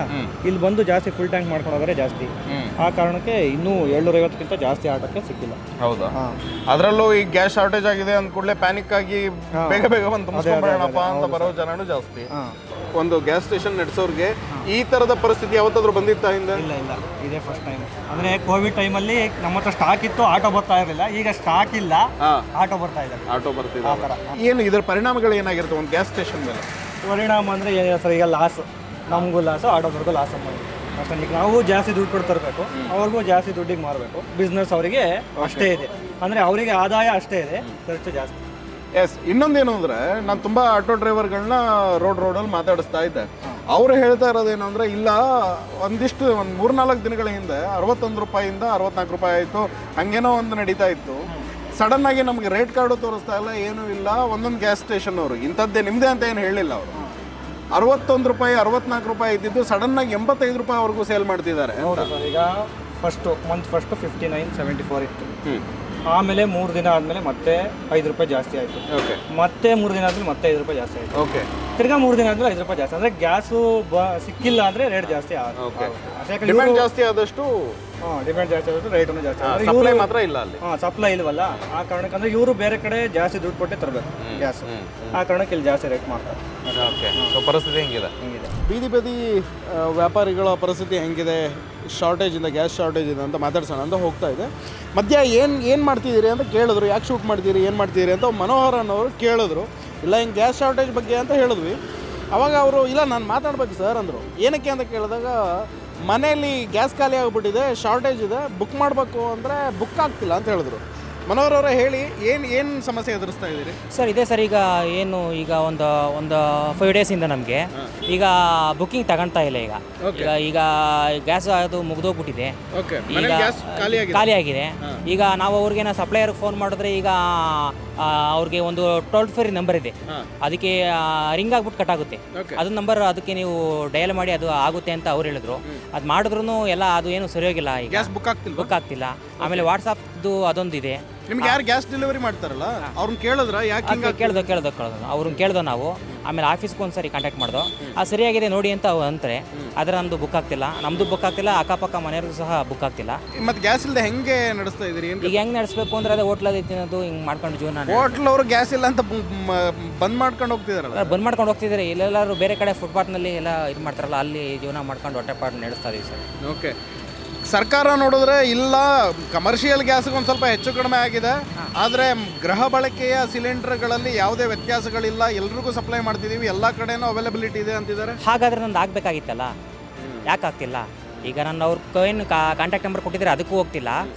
S3: ಇಲ್ಲಿ ಬಂದು ಜಾಸ್ತಿ ಫುಲ್ ಟ್ಯಾಂಕ್ ಮಾಡ್ಕೊಂಡು ಹೋದರೆ ಜಾಸ್ತಿ. ಆ ಕಾರಣಕ್ಕೆ ಇನ್ನೂ 750ಕ್ಕಿಂತ ಜಾಸ್ತಿ ಆಟೋಕ್ಕೆ ಸಿಕ್ಕಿಲ್ಲ.
S1: ಹೌದಾ? ಅದರಲ್ಲೂ ಈ ಗ್ಯಾಸ್ ಶಾರ್ಟೇಜ್ ಆಗಿದೆ ಅಂದ ಕೂಡಲೇ ಪ್ಯಾನಿಕ್ ಆಗಿ ಬೇಗ ಬಂದು ತುಂಬಿಸ್ಕೊಂಡ್ಬಿಡೋಣಪ್ಪ ಅಂತ ಬರೋ ಜನನೂ ಜಾಸ್ತಿ. ಒಂದು ಗ್ಯಾಸ್ ಸ್ಟೇಷನ್ ನಡೆಸೋರಿಗೆ ಈ ಥರದ ಪರಿಸ್ಥಿತಿ ಯಾವತ್ತಾದ್ರೂ ಬಂದಿತ್ತಾ ಹಿಂದೆ?
S3: ಇಲ್ಲ, ಇದೇ ಫಸ್ಟ್ ಟೈಮ್. ಅಂದರೆ ಕೋವಿಡ್ ಟೈಮಲ್ಲಿ ನಮ್ಮ ಹತ್ರ ಸ್ಟಾಕ್ ಇತ್ತು, ಆಟೋ ಬರ್ತಾ ಇರಲಿಲ್ಲ. ಈಗ ಸ್ಟಾಕ್ ಇಲ್ಲ, ಆಟೋ ಬರ್ತಾ ಇದೆ. ಆ ಥರ.
S1: ಏನು ಇದರ ಪರಿಣಾಮಗಳು ಏನಾಗಿರುತ್ತೆ ಒಂದು ಗ್ಯಾಸ್ ಸ್ಟೇಷನ್ ಮೇಲೆ?
S3: ಪರಿಣಾಮ ಅಂದರೆ ಸರ್, ಈಗ ಲಾಸ್, ನಮಗೂ ಲಾಸು, ಆಟೋದವ್ರಿಗೂ ಲಾಸ್ ಮಾಡಿ. ಅಷ್ಟೇ. ಈಗ ನಾವು ಜಾಸ್ತಿ ದುಡ್ಡು ಕೊಟ್ಟು ತರಬೇಕು, ಅವ್ರಿಗೂ ಜಾಸ್ತಿ ದುಡ್ಡಿಗೆ ಮಾರಬೇಕು. ಬಿಸ್ನೆಸ್ ಅವರಿಗೆ ಅಷ್ಟೇ ಇದೆ, ಅಂದರೆ ಅವರಿಗೆ ಆದಾಯ ಅಷ್ಟೇ ಇದೆ, ಖರ್ಚು ಜಾಸ್ತಿ.
S1: ಎಸ್. ಇನ್ನೊಂದೇನು ಅಂದರೆ, ನಾನು ತುಂಬ ಆಟೋ ಡ್ರೈವರ್ಗಳನ್ನ ರೋಡಲ್ಲಿ ಮಾತಾಡಿಸ್ತಾ ಇದ್ದೆ. ಅವರು ಹೇಳ್ತಾ ಇರೋದೇನು ಅಂದರೆ, ಇಲ್ಲ ಒಂದು 3-4 ದಿನಗಳ ಹಿಂದೆ 61 ರೂಪಾಯಿಂದ 64 ರೂಪಾಯಿ ಆಯಿತು, ಹಾಗೇನೋ ಒಂದು ನಡೀತಾ ಇತ್ತು. ಸಡನ್ನಾಗಿ ನಮಗೆ ರೇಟ್ ಕಾರ್ಡು ತೋರಿಸ್ತಾ ಇಲ್ಲ, ಏನೂ ಇಲ್ಲ. ಒಂದೊಂದು ಗ್ಯಾಸ್ ಸ್ಟೇಷನ್ ಅವರು ಇಂಥದ್ದೇ ನಿಮ್ಮದೇ ಅಂತ ಏನು ಹೇಳಿಲ್ಲ. ಅವರು 61 ರೂಪಾಯಿ 64 ರೂಪಾಯಿ ಇದ್ದಿದ್ದು ಸಡನ್ನಾಗಿ 85 ರೂಪಾಯಿವರೆಗೂ ಸೇಲ್ ಮಾಡ್ತಿದ್ದಾರೆ.
S3: ಈಗ ಫಸ್ಟ್ 59, 74 ಇತ್ತು. ಆಮೇಲೆ 3 ದಿನ ಆದಮೇಲೆ ಮತ್ತೆ 5 ರೂಪಾಯಿ ಜಾಸ್ತಿ ಆಯಿತು.
S1: ಓಕೆ
S3: ಮತ್ತೆ 3 ದಿನ ಆದಮೇಲೆ ಮತ್ತೆ 5 ರೂಪಾಯಿ ಜಾಸ್ತಿ ಆಯಿತು.
S1: ಓಕೆ
S3: ತಿರ್ಗಾ 3 ದಿನ ಆದಮೇಲೆ 5 ರೂಪಾಯಿ ಜಾಸ್ತಿ. ಅಂದರೆ ಗ್ಯಾಸು ಸಿಕ್ಕಿಲ್ಲ ಅಂದರೆ ರೇಟ್ ಜಾಸ್ತಿ
S1: ಓಕೆ
S3: ಆಗುತ್ತೆ.
S1: ಡಿಮ್ಯಾಂಡ್ ಜಾಸ್ತಿ ಆದಷ್ಟು
S3: ಡಿಮ್ಯಾಂಡ್ ಜಾಸ್ತಿ ಆಗುತ್ತೆ, ರೇಟನ್ನು ಜಾಸ್ತಿ ಆಗುತ್ತೆ.
S1: ಸಪ್ಲೈ ಮಾತ್ರ ಇಲ್ಲ ಅಲ್ಲಿ.
S3: ಸಪ್ಲೈ ಇಲ್ವಲ್ಲ, ಆ ಕಾರಣಕ್ಕೆ ಅಂದರೆ ಇವರು ಬೇರೆ ಕಡೆ ಜಾಸ್ತಿ ದುಡ್ಡು ಕೊಟ್ಟೆ ತರಬೇಕು ಗ್ಯಾಸ್. ಆ ಕಾರಣಕ್ಕೆ ಇಲ್ಲಿ ಜಾಸ್ತಿ ರೇಟ್ ಮಾಡ್ತಾರೆ.
S1: ಓಕೆ ಸೊ ಪರಿಸ್ಥಿತಿ ಹೆಂಗಿದೆ?
S3: ಹಿಂಗಿದೆ.
S1: ಬೀದಿ ಬದಿ ವ್ಯಾಪಾರಿಗಳ ಪರಿಸ್ಥಿತಿ ಹೆಂಗಿದೆ, ಶಾರ್ಟೇಜಿಂದ ಗ್ಯಾಸ್ ಶಾರ್ಟೇಜಿಂದ ಅಂತ ಮಾತಾಡ್ಸೋಣ ಅಂತ ಹೋಗ್ತಾ ಇದೆ. ಮಧ್ಯ ಏನು ಮಾಡ್ತಿದ್ದೀರಿ ಅಂತ ಕೇಳಿದ್ರು, ಯಾಕೆ ಶೂಟ್ ಮಾಡ್ತೀರಿ, ಏನು ಮಾಡ್ತಿದ್ದೀರಿ ಅಂತ ಮನೋಹರ್ ಅನ್ನೋರು ಕೇಳಿದ್ರು. ಇಲ್ಲ ಹಿಂಗೆ ಗ್ಯಾಸ್ ಶಾರ್ಟೇಜ್ ಬಗ್ಗೆ ಅಂತ ಹೇಳಿದ್ವಿ. ಅವಾಗ ಅವರು ಇಲ್ಲ ನಾನು ಮಾತಾಡ್ಬೇಕು ಸರ್ ಅಂದರು. ಏನಕ್ಕೆ ಅಂತ ಕೇಳಿದಾಗ ಮನೆಯಲ್ಲಿ ಗ್ಯಾಸ್ ಖಾಲಿ ಆಗಿಬಿಟ್ಟಿದೆ, ಶಾರ್ಟೇಜ್ ಇದೆ, ಬುಕ್ ಮಾಡಬೇಕು ಅಂದರೆ ಬುಕ್ ಆಗ್ತಿಲ್ಲ ಅಂತ ಹೇಳಿದ್ರು. ಮನೋಹರ್ ಅವರೇ ಹೇಳಿ, ಏನು ಸಮಸ್ಯೆ ಎದುರಿಸ್ತಾ ಇದ್ದೀರಿ?
S7: ಸರ್ ಇದೆ ಸರ್, ಈಗ ಏನು ಈಗ ಒಂದು 5 ಡೇಸಿಂದ ನಮಗೆ ಈಗ ಬುಕ್ಕಿಂಗ್ ತಗೊಳ್ತಾ ಇಲ್ಲ. ಈಗ ಗ್ಯಾಸ್ ಅದು ಮುಗಿದೋಗ್ಬಿಟ್ಟಿದೆ,
S1: ಓಕೆ
S7: ಈಗ ಖಾಲಿ ಆಗಿದೆ. ಈಗ ನಾವು ಅವ್ರಿಗೆ ಸಪ್ಲೈಯರ್ಗೆ ಫೋನ್ ಮಾಡಿದ್ರೆ ಈಗ ಅವ್ರಿಗೆ ಒಂದು ಟೋಲ್ ಫ್ರೀ ನಂಬರ್ ಇದೆ, ಅದಕ್ಕೆ ರಿಂಗ್ ಆಗ್ಬಿಟ್ಟು ಕಟ್ ಆಗುತ್ತೆ. ಅದು ನಂಬರ್ ಅದಕ್ಕೆ ನೀವು ಡಯಲ್ ಮಾಡಿ ಅದು ಆಗುತ್ತೆ ಅಂತ ಅವ್ರು ಹೇಳಿದ್ರು. ಅದು ಮಾಡಿದ್ರು ಎಲ್ಲ ಅದು ಏನು ಸರಿಯಾಗಿಲ್ಲ, ಈಗ
S1: ಗ್ಯಾಸ್ ಬುಕ್ ಆಗ್ತಿಲ್ಲ.
S7: ಆಮೇಲೆ ವಾಟ್ಸಪ್ದು ಅದೊಂದು ಇದೆ.
S1: ನಿಮ್ಗೆ ಯಾರು ಗ್ಯಾಸ್ ಡೆಲಿವರಿ ಮಾಡ್ತಾರಲ್ಲ ಅವ್ರನ್ನ ಕೇಳಿದ್ರ ಯಾಕೆ
S7: ಕೇಳ್ದೋ ಅವ್ರನ್ನ ಕೇಳ್ದೋ ನಾವು. ಆಮೇಲೆ ಆಫೀಸ್ಗೆ ಒಂದ್ಸರಿ ಕಾಂಟ್ಯಾಕ್ಟ್ ಮಾಡ್ದೋ, ಅದು ಸರಿಯಾಗಿದೆ ನೋಡಿ ಅಂತ ಅಂತಾರೆ. ಆದರೆ ನಮ್ಮದು ಬುಕ್ ಆಗ್ತಿಲ್ಲ, ಅಕ್ಕಪಕ್ಕ ಮನೆಯವ್ರಿಗೂ ಸಹ ಬುಕ್ ಆಗ್ತಿಲ್ಲ.
S1: ಮತ್ತೆ ಗ್ಯಾಸ್ ಇಲ್ಲದೆ ಹೆಂಗೆ ನಡೆಸ್ತಾ ಇದ್ದೀರಿ?
S7: ಈಗ ಹೆಂಗೆ ನಡೆಸಬೇಕು ಅಂದ್ರೆ ಅದೇ ಹೋಟ್ಲಲ್ಲಿ ತಿನ್ನೋದು ಹಿಂಗೆ ಮಾಡ್ಕೊಂಡು ಜೀವನ.
S1: ಹೋಟ್ಲ್ ಅವರು ಗ್ಯಾಸ್ ಇಲ್ಲ ಅಂತ ಬಂದ್ ಮಾಡ್ಕೊಂಡು ಹೋಗ್ತಿದಾರಲ್ಲ.
S7: ಬಂದ್ ಮಾಡ್ಕೊಂಡು ಹೋಗ್ತಿದ್ದಾರೆ. ಇಲ್ಲೆಲ್ಲರೂ ಬೇರೆ ಕಡೆ ಫುಟ್ಪಾತ್ನಲ್ಲಿ ಎಲ್ಲ ಇದು ಮಾಡ್ತಾರಲ್ಲ, ಅಲ್ಲಿ ಜೀವನ ಮಾಡ್ಕೊಂಡು ಹೊಟ್ಟೆಪಾಡು ನಡೆಸ್ತಾ ಇದೀವಿ ಸರ್.
S1: ಓಕೆ, ಸರ್ಕಾರ ನೋಡಿದ್ರೆ ಇಲ್ಲ ಕಮರ್ಷಿಯಲ್ ಗ್ಯಾಸ್ಗೆ ಒಂದು ಸ್ವಲ್ಪ ಹೆಚ್ಚು ಕಡಿಮೆ ಆಗಿದೆ, ಆದರೆ ಗೃಹ ಬಳಕೆಯ ಸಿಲಿಂಡರ್ಗಳಲ್ಲಿ ಯಾವುದೇ ವ್ಯತ್ಯಾಸಗಳಿಲ್ಲ, ಎಲ್ರಿಗೂ ಸಪ್ಲೈ ಮಾಡ್ತಿದ್ದೀವಿ, ಎಲ್ಲ ಕಡೆನೂ ಅವೈಲಬಿಲಿಟಿ ಇದೆ ಅಂತಿದ್ದಾರೆ.
S7: ಹಾಗಾದ್ರೆ ನಂದು ಆಗಬೇಕಾಗಿತ್ತಲ್ಲ, ಯಾಕೆ ಆಗ್ತಿಲ್ಲ? ಈಗ ನಾನು ಏನು ಕಾಂಟ್ಯಾಕ್ಟ್ ನಂಬರ್ ಕೊಟ್ಟಿದ್ದಾರೆ ಅದಕ್ಕೂ ಹೋಗ್ತಿಲ್ಲ,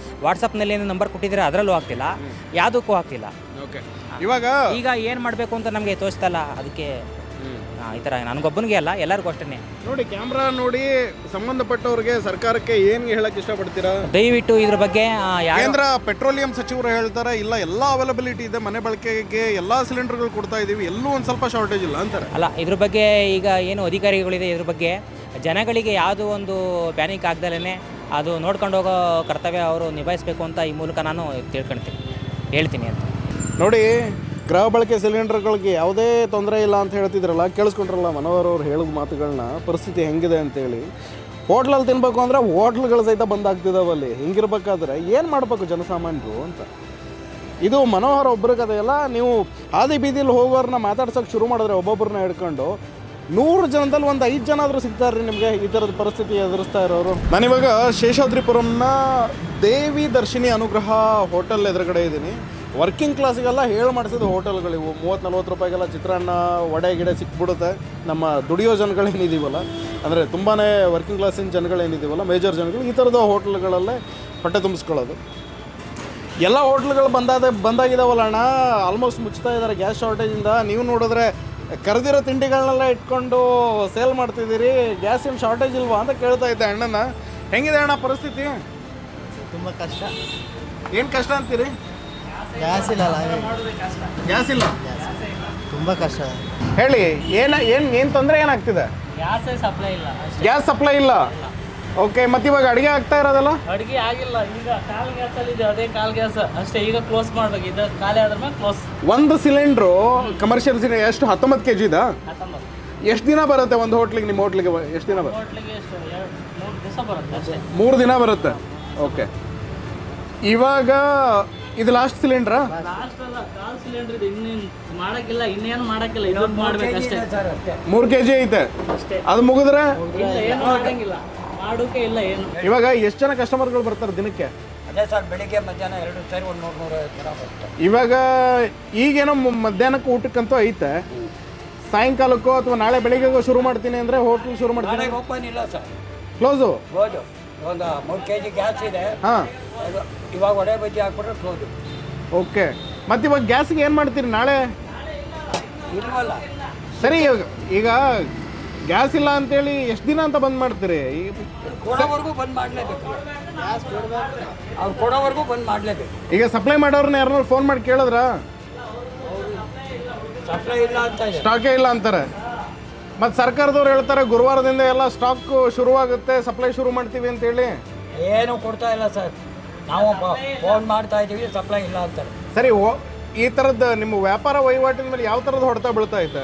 S7: ವಾಟ್ಸಪ್ನಲ್ಲಿ ಏನು ನಂಬರ್ ಕೊಟ್ಟಿದ್ದಾರೆ ಅದರಲ್ಲೂ ಆಗ್ತಿಲ್ಲ, ಯಾವುದಕ್ಕೂ ಆಗ್ತಿಲ್ಲ.
S1: ಓಕೆ, ಈಗ
S7: ಏನು ಮಾಡಬೇಕು ಅಂತ ನಮಗೆ ತೋರಿಸ್ತಲ್ಲ, ಅದಕ್ಕೆ ಈ ಥರ ನನಗೊಬ್ಬನಿಗೆ ಅಲ್ಲ ಎಲ್ಲರಿಗೂ ಅಷ್ಟೇ.
S1: ನೋಡಿ, ಕ್ಯಾಮ್ರಾ ನೋಡಿ, ಸಂಬಂಧಪಟ್ಟವ್ರಿಗೆ ಸರ್ಕಾರಕ್ಕೆ ಏನು ಹೇಳಕ್ಕೆ ಇಷ್ಟಪಡ್ತೀರಾ?
S7: ದಯವಿಟ್ಟು ಇದ್ರ ಬಗ್ಗೆ
S1: ಕೇಂದ್ರ ಪೆಟ್ರೋಲಿಯಂ ಸಚಿವರು ಹೇಳ್ತಾರೆ ಇಲ್ಲ ಎಲ್ಲ ಅವೈಲಬಿಲಿಟಿ ಇದೆ, ಮನೆ ಬಳಕೆಗೆ ಎಲ್ಲ ಸಿಲಿಂಡರ್ಗಳು ಕೊಡ್ತಾ ಇದ್ದೀವಿ, ಎಲ್ಲೂ ಒಂದು ಸ್ವಲ್ಪ ಶಾರ್ಟೇಜ್ ಇಲ್ಲ ಅಂತಾರೆ.
S7: ಅಲ್ಲ, ಇದ್ರ ಬಗ್ಗೆ ಈಗ ಏನು ಅಧಿಕಾರಿಗಳಿದೆ ಇದ್ರ ಬಗ್ಗೆ ಜನಗಳಿಗೆ ಯಾವುದೋ ಒಂದು ಬ್ಯಾನಿಕ್ ಆಗ್ದಲೇ ಅದು ನೋಡ್ಕೊಂಡು ಹೋಗೋ ಕರ್ತವ್ಯ ಅವರು ನಿಭಾಯಿಸಬೇಕು ಅಂತ ಈ ಮೂಲಕ ನಾನು ಹೇಳ್ತೀನಿ ಅಂತ.
S1: ನೋಡಿ, ಗೃಹ ಬಳಕೆ ಸಿಲಿಂಡರ್ಗಳಿಗೆ ಯಾವುದೇ ತೊಂದರೆ ಇಲ್ಲ ಅಂತ ಹೇಳ್ತಿದ್ರಲ್ಲ, ಕೇಳಿಸ್ಕೊಂಡ್ರಲ್ಲ ಮನೋಹರ್ ಅವ್ರು ಹೇಳಿದ ಮಾತುಗಳನ್ನ, ಪರಿಸ್ಥಿತಿ ಹೆಂಗಿದೆ ಅಂತೇಳಿ. ಹೋಟ್ಲಲ್ಲಿ ತಿನ್ಬೇಕು ಅಂದರೆ ಹೋಟ್ಲ್ಗಳು ಸಹಿತ ಬಂದಾಗ್ತಿದ್ದಾವಲ್ಲಿ. ಹಿಂಗಿರ್ಬೇಕಾದ್ರೆ ಏನು ಮಾಡಬೇಕು ಜನಸಾಮಾನ್ಯರು ಅಂತ. ಇದು ಮನೋಹರ್ ಒಬ್ಬರ ಕಥೆ ಅಲ್ಲ. ನೀವು ಹಾದಿ ಬೀದಿಲಿ ಹೋಗೋರನ್ನ ಮಾತಾಡ್ಸೋಕೆ ಶುರು ಮಾಡಿದ್ರೆ ಒಬ್ಬೊಬ್ಬರನ್ನ ಹಿಡ್ಕೊಂಡು 100 ಜನದಲ್ಲಿ ಒಂದು 5 ಜನ ಆದರೂ ಸಿಗ್ತಾರೆ ನಿಮಗೆ ಈ ಥರದ ಪರಿಸ್ಥಿತಿ ಎದುರಿಸ್ತಾ ಇರೋರು. ನಾನಿವಾಗ ಶೇಷಾದ್ರಿಪುರಂನ ದೇವಿ ದರ್ಶಿನಿ ಅನುಗ್ರಹ ಹೋಟೆಲ್ ಎದುರುಗಡೆ ಇದ್ದೀನಿ. ವರ್ಕಿಂಗ್ ಕ್ಲಾಸಿಗೆಲ್ಲ ಹೇಳಿ ಮಾಡಿಸಿದ ಹೋಟೆಲ್ಗಳಿವು. 30-40 ರೂಪಾಯಿಗೆಲ್ಲ ಚಿತ್ರಾನ್ನ, ವಡೆ ಗಿಡ ಸಿಕ್ಬಿಡುತ್ತೆ. ನಮ್ಮ ದುಡಿಯೋ ಜನಗಳೇನಿದ್ದೀವಲ್ಲ, ಅಂದರೆ ತುಂಬಾ ವರ್ಕಿಂಗ್ ಕ್ಲಾಸಿನ ಜನಗಳೇನಿದ್ದೀವಲ್ಲ, ಮೇಜರ್ ಜನಗಳು, ಈ ಥರದ ಹೋಟ್ಲ್ಗಳಲ್ಲೇ ಹೊಟ್ಟೆ ತುಂಬಿಸ್ಕೊಳ್ಳೋದು. ಎಲ್ಲ ಹೋಟ್ಲ್ಗಳು ಬಂದಾಗಿದ್ದಾವಲ್ಲ ಅಣ್ಣ, ಆಲ್ಮೋಸ್ಟ್ ಮುಚ್ತಾ ಇದ್ದಾರೆ ಗ್ಯಾಸ್ ಶಾರ್ಟೇಜಿಂದ. ನೀವು ನೋಡಿದ್ರೆ ಕರೆದಿರೋ ತಿಂಡಿಗಳನ್ನೆಲ್ಲ ಇಟ್ಕೊಂಡು ಸೇಲ್ ಮಾಡ್ತಿದ್ದೀರಿ, ಗ್ಯಾಸಿನ ಶಾರ್ಟೇಜ್ ಇಲ್ವಾ ಅಂತ ಕೇಳ್ತಾ ಇದ್ದೆ ಅಣ್ಣನ. ಹೆಂಗಿದೆ ಅಣ್ಣ ಪರಿಸ್ಥಿತಿ?
S8: ತುಂಬ ಕಷ್ಟ.
S1: ಏನು ಕಷ್ಟ ಅಂತೀರಿ?
S8: ಗ್ಯಾಸ್ ಇಲ್ಲ,
S1: ಗ್ಯಾಸ್ ಇಲ್ಲ,
S8: ತುಂಬ ಕಷ್ಟ.
S1: ಹೇಳಿ, ಏನು ತೊಂದರೆ ಏನಾಗ್ತಿದೆ? ಗ್ಯಾಸ್ ಸಪ್ಲೈ ಇಲ್ಲ. ಓಕೆ, ಮತ್ತೆ ಇವಾಗ ಅಡುಗೆ ಆಗ್ತಾ ಇರೋದಲ್ಲ?
S5: ಅಡುಗೆ ಆಗಿಲ್ಲ, ಈಗ ಕಾಲ್ ಗ್ಯಾಸಲ್ಲಿ ಇದೆ, ಅದೇ ಕಾಲ್ ಗ್ಯಾಸ್ ಅಷ್ಟೇ. ಈಗ ಕ್ಲೋಸ್ ಮಾಡ್ಬೇಕು, ಇದು ಖಾಲಿ ಆದ್ರ ಮೇಲೆ ಕ್ಲೋಸ್.
S1: ಒಂದು ಸಿಲಿಂಡ್ರು ಕಮರ್ಷಿಯಲ್ ಸಿಲಿಂಡರ್ ಎಷ್ಟು 19 kg ಇದೆ? ಎಷ್ಟು ದಿನ ಬರುತ್ತೆ ಒಂದು ಹೋಟ್ಲಿಗೆ? ನಿಮ್ಮ ಹೋಟ್ಲಿಗೆ ಎಷ್ಟು ದಿನ ಬರುತ್ತೆ?
S5: ಹೋಟ್ಲಿಗೆ ಎಷ್ಟು 3 ದಿವಸ ಬರುತ್ತೆ ಅಷ್ಟೇ.
S1: 3 ದಿನ ಬರುತ್ತೆ. ಓಕೆ, ಇವಾಗ ಇದು ಲಾಸ್ಟ್ ಸಿಲಿಂಡ್ರಾ?
S5: ಲಾಸ್ಟ್ ಅಲ್ಲ, ಕಾಲ್ ಸಿಲಿಂಡರ್ ಇದೆ, ಇನ್ನೇನು ಮಾಡಕ್ಕಿಲ್ಲ, ಇನ್ನೇನು ಮಾಡಕ್ಕಿಲ್ಲ, ಇದು ಮಾಡ್ಬೇಕಷ್ಟೇ.
S1: 3 kg ಐತೆ
S5: ಅಷ್ಟೇ.
S1: ಅದು ಮುಗಿದ್ರೆ
S5: ಇಲ್ಲ, ಏನು ಮಾಡಂಗಿಲ್ಲ, ಮಾಡೋಕೆ ಇಲ್ಲ ಏನು.
S1: ಇವಾಗ ಎಷ್ಟು ಜನ ಕಸ್ಟಮರ್ಗಳು ಬರ್ತಾರೆ ದಿನಕ್ಕೆ?
S8: ಅದೇ ಸರ್, ಬೆಳಿಗ್ಗೆ ಮಧ್ಯಾಹ್ನ 2 ಸರಿ 100-150 ಜನ ಬರ್ತಾರೆ.
S1: ಇವಾಗ ಈಗೇನೋ ಮಧ್ಯಾಹ್ನಕ್ಕೆ ಊಟಕ್ಕಂತೂ ಐತೆ, ಸಾಯಂಕಾಲಕ್ಕೋ ಅಥವಾ ನಾಳೆ ಬೆಳಿಗ್ಗೆಗೋ ಶುರು ಮಾಡ್ತೀನಿ ಅಂದರೆ ಹೋಟ್ಲ್ ಶುರು ಮಾಡ್ತೀನಿ?
S8: ನಾಳೆಗೆ ಓಪನ್ ಇಲ್ಲ ಸರ್,
S1: ಕ್ಲೋಸು.
S8: ಕ್ಲೋಸು. ಒಂದು 3 kg ಗ್ಯಾಸ್ ಇದೆ,
S1: ಹಾಂ.
S8: ಅದು ಇವಾಗ ಒಡೆ ಬಜ್ಜಿ ಹಾಕ್ಬಿಟ್ರೆ ಕ್ಲೋಸು.
S1: ಓಕೆ, ಮತ್ತು ಇವಾಗ ಗ್ಯಾಸ್ಗೆ ಏನು ಮಾಡ್ತೀರಿ ನಾಳೆ?
S8: ಇಲ್ವಲ್ಲ
S1: ಸರಿ, ಈಗ ಗ್ಯಾಸ್ ಇಲ್ಲ ಅಂತೇಳಿ ಎಷ್ಟು ದಿನ ಅಂತ ಬಂದ್ ಮಾಡ್ತೀರಿ?
S8: ಕೊಡೋವರೆಗೂ ಬಂದ್ ಮಾಡಲೇಬೇಕು, ಅವ್ರು ಕೊಡೋವರೆಗೂ ಬಂದ್ ಮಾಡಲೇಬೇಕು.
S1: ಈಗ ಸಪ್ಲೈ ಮಾಡೋರನ್ನ ಯಾರನ್ನ ಫೋನ್ ಮಾಡಿ ಕೇಳಿದ್ರ?
S8: ಸಪ್ಲೈ ಇಲ್ಲ ಅಂತ ಇದೆ,
S1: ಸ್ಟಾಕೇ ಇಲ್ಲ ಅಂತಾರೆ. ಮತ್ತು ಸರ್ಕಾರದವ್ರು ಹೇಳ್ತಾರೆ ಗುರುವಾರದಿಂದ ಎಲ್ಲ ಸ್ಟಾಕ್ ಶುರುವಾಗುತ್ತೆ, ಸಪ್ಲೈ ಶುರು ಮಾಡ್ತೀವಿ ಅಂತೇಳಿ.
S8: ಏನು ಕೊಡ್ತಾ ಇಲ್ಲ ಸರ್. ನಾವು ಫೋನ್ ಮಾಡ್ತಾ ಇದ್ದೀವಿ, ಸಪ್ಲೈ ಇಲ್ಲ ಅಂತಾರೆ.
S1: ಸರಿ, ಈ ಥರದ್ದು ನಿಮ್ಮ ವ್ಯಾಪಾರ ವಹಿವಾಟಿನ ಮೇಲೆ ಯಾವ ಥರದ ಹೊಡೆತ ಬೀಳ್ತಾ ಐತೆ?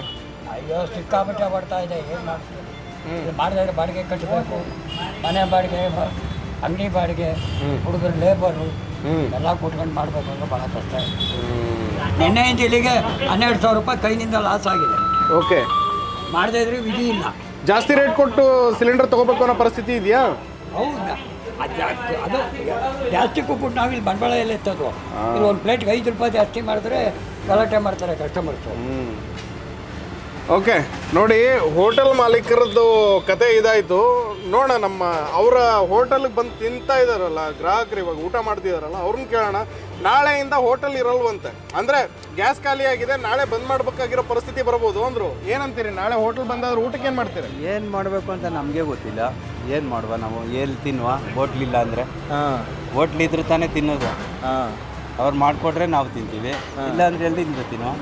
S8: ಅಯ್ಯೋ ಸಿಕ್ಕಾಪಟ್ಟೆ ಬರ್ತಾ ಇದೆ, ಏನು ಮಾಡ್ತೀವಿ? ಮಾಡಿದ್ರೆ ಬಾಡಿಗೆ ಕಟ್ಟಬೇಕು, ಮನೆ ಬಾಡಿಗೆ, ಅಂಗಡಿ ಬಾಡಿಗೆ, ಹುಡುಗರು ಲೇಬರು ಎಲ್ಲ ಕೂತ್ಕೊಂಡು ಮಾಡಬೇಕು ಅಂದ್ರೆ ಭಾಳ ಕಷ್ಟ ಇದೆ. ನಿನ್ನೆಯಿಂದ ಇಲ್ಲಿಗೆ 12,000 ರೂಪಾಯಿ ಕೈನಿಂದ ಲಾಸ್ ಆಗಿದೆ.
S1: ಓಕೆ,
S8: ಮಾಡದೇ ಇದ್ರೆ ವಿಧಿ ಇಲ್ಲ.
S1: ಜಾಸ್ತಿ ರೇಟ್ ಕೊಟ್ಟು ಸಿಲಿಂಡರ್ ತೊಗೋಬೇಕು ಅನ್ನೋ ಪರಿಸ್ಥಿತಿ ಇದೆಯಾ?
S8: ಹೌದಾ? ಅದು ಜಾಸ್ತಿ ಕೊಟ್ಬಿಟ್ಟು ನಾವಿಲ್ಲಿ ಬಂಡವಾಳ ಎಲ್ಲ ಎತ್ತೋದು. ಇಲ್ಲಿ ಒಂದು ಪ್ಲೇಟ್ಗೆ 5 ರೂಪಾಯಿ ಜಾಸ್ತಿ ಮಾಡಿದ್ರೆ ಗಲಾಟೆ ಮಾಡ್ತಾರೆ ಕಸ್ಟಮರ್ಸು.
S1: ಓಕೆ, ನೋಡಿ, ಹೋಟೆಲ್ ಮಾಲೀಕರದ್ದು ಕತೆ ಇದಾಯಿತು. ನೋಡೋಣ, ಅವರ ಹೋಟೆಲ್ಗೆ ಬಂದು ತಿಂತಾ ಇದ್ದಾರಲ್ಲ ಗ್ರಾಹಕರು, ಇವಾಗ ಊಟ ಮಾಡ್ತಿದಾರಲ್ಲ, ಅವ್ರನ್ನ ಕೇಳೋಣ. ನಾಳೆಯಿಂದ ಹೋಟೆಲ್ ಇರಲ್ವಂತೆ, ಅಂದರೆ ಗ್ಯಾಸ್ ಖಾಲಿ ಆಗಿದೆ, ನಾಳೆ ಬಂದ್ ಮಾಡಬೇಕಾಗಿರೋ ಪರಿಸ್ಥಿತಿ ಬರ್ಬೋದು ಅಂದರು. ಏನಂತೀರಿ? ನಾಳೆ ಹೋಟೆಲ್ ಬಂದಾದ್ರೆ ಊಟಕ್ಕೆ ಏನು ಮಾಡ್ತೀರಿ?
S9: ಏನು ಮಾಡಬೇಕು ಅಂತ ನಮಗೆ ಗೊತ್ತಿಲ್ಲ. ಏನು ಮಾಡುವ ನಾವು? ಎಲ್ಲಿ ತಿನ್ನುವ? ಹೋಟ್ಲಿಲ್ಲ ಅಂದರೆ ಹೋಟ್ಲಿದ್ರೆ ತಾನೇ ತಿನ್ನೋದು. ಅವ್ರು ಮಾಡಿಕೊಟ್ರೆ ನಾವು ತಿಂತೀವಿ, ಇಲ್ಲ ಅಂದರೆ ಎಲ್ಲಿಂದ ತಿನ್ನುವ?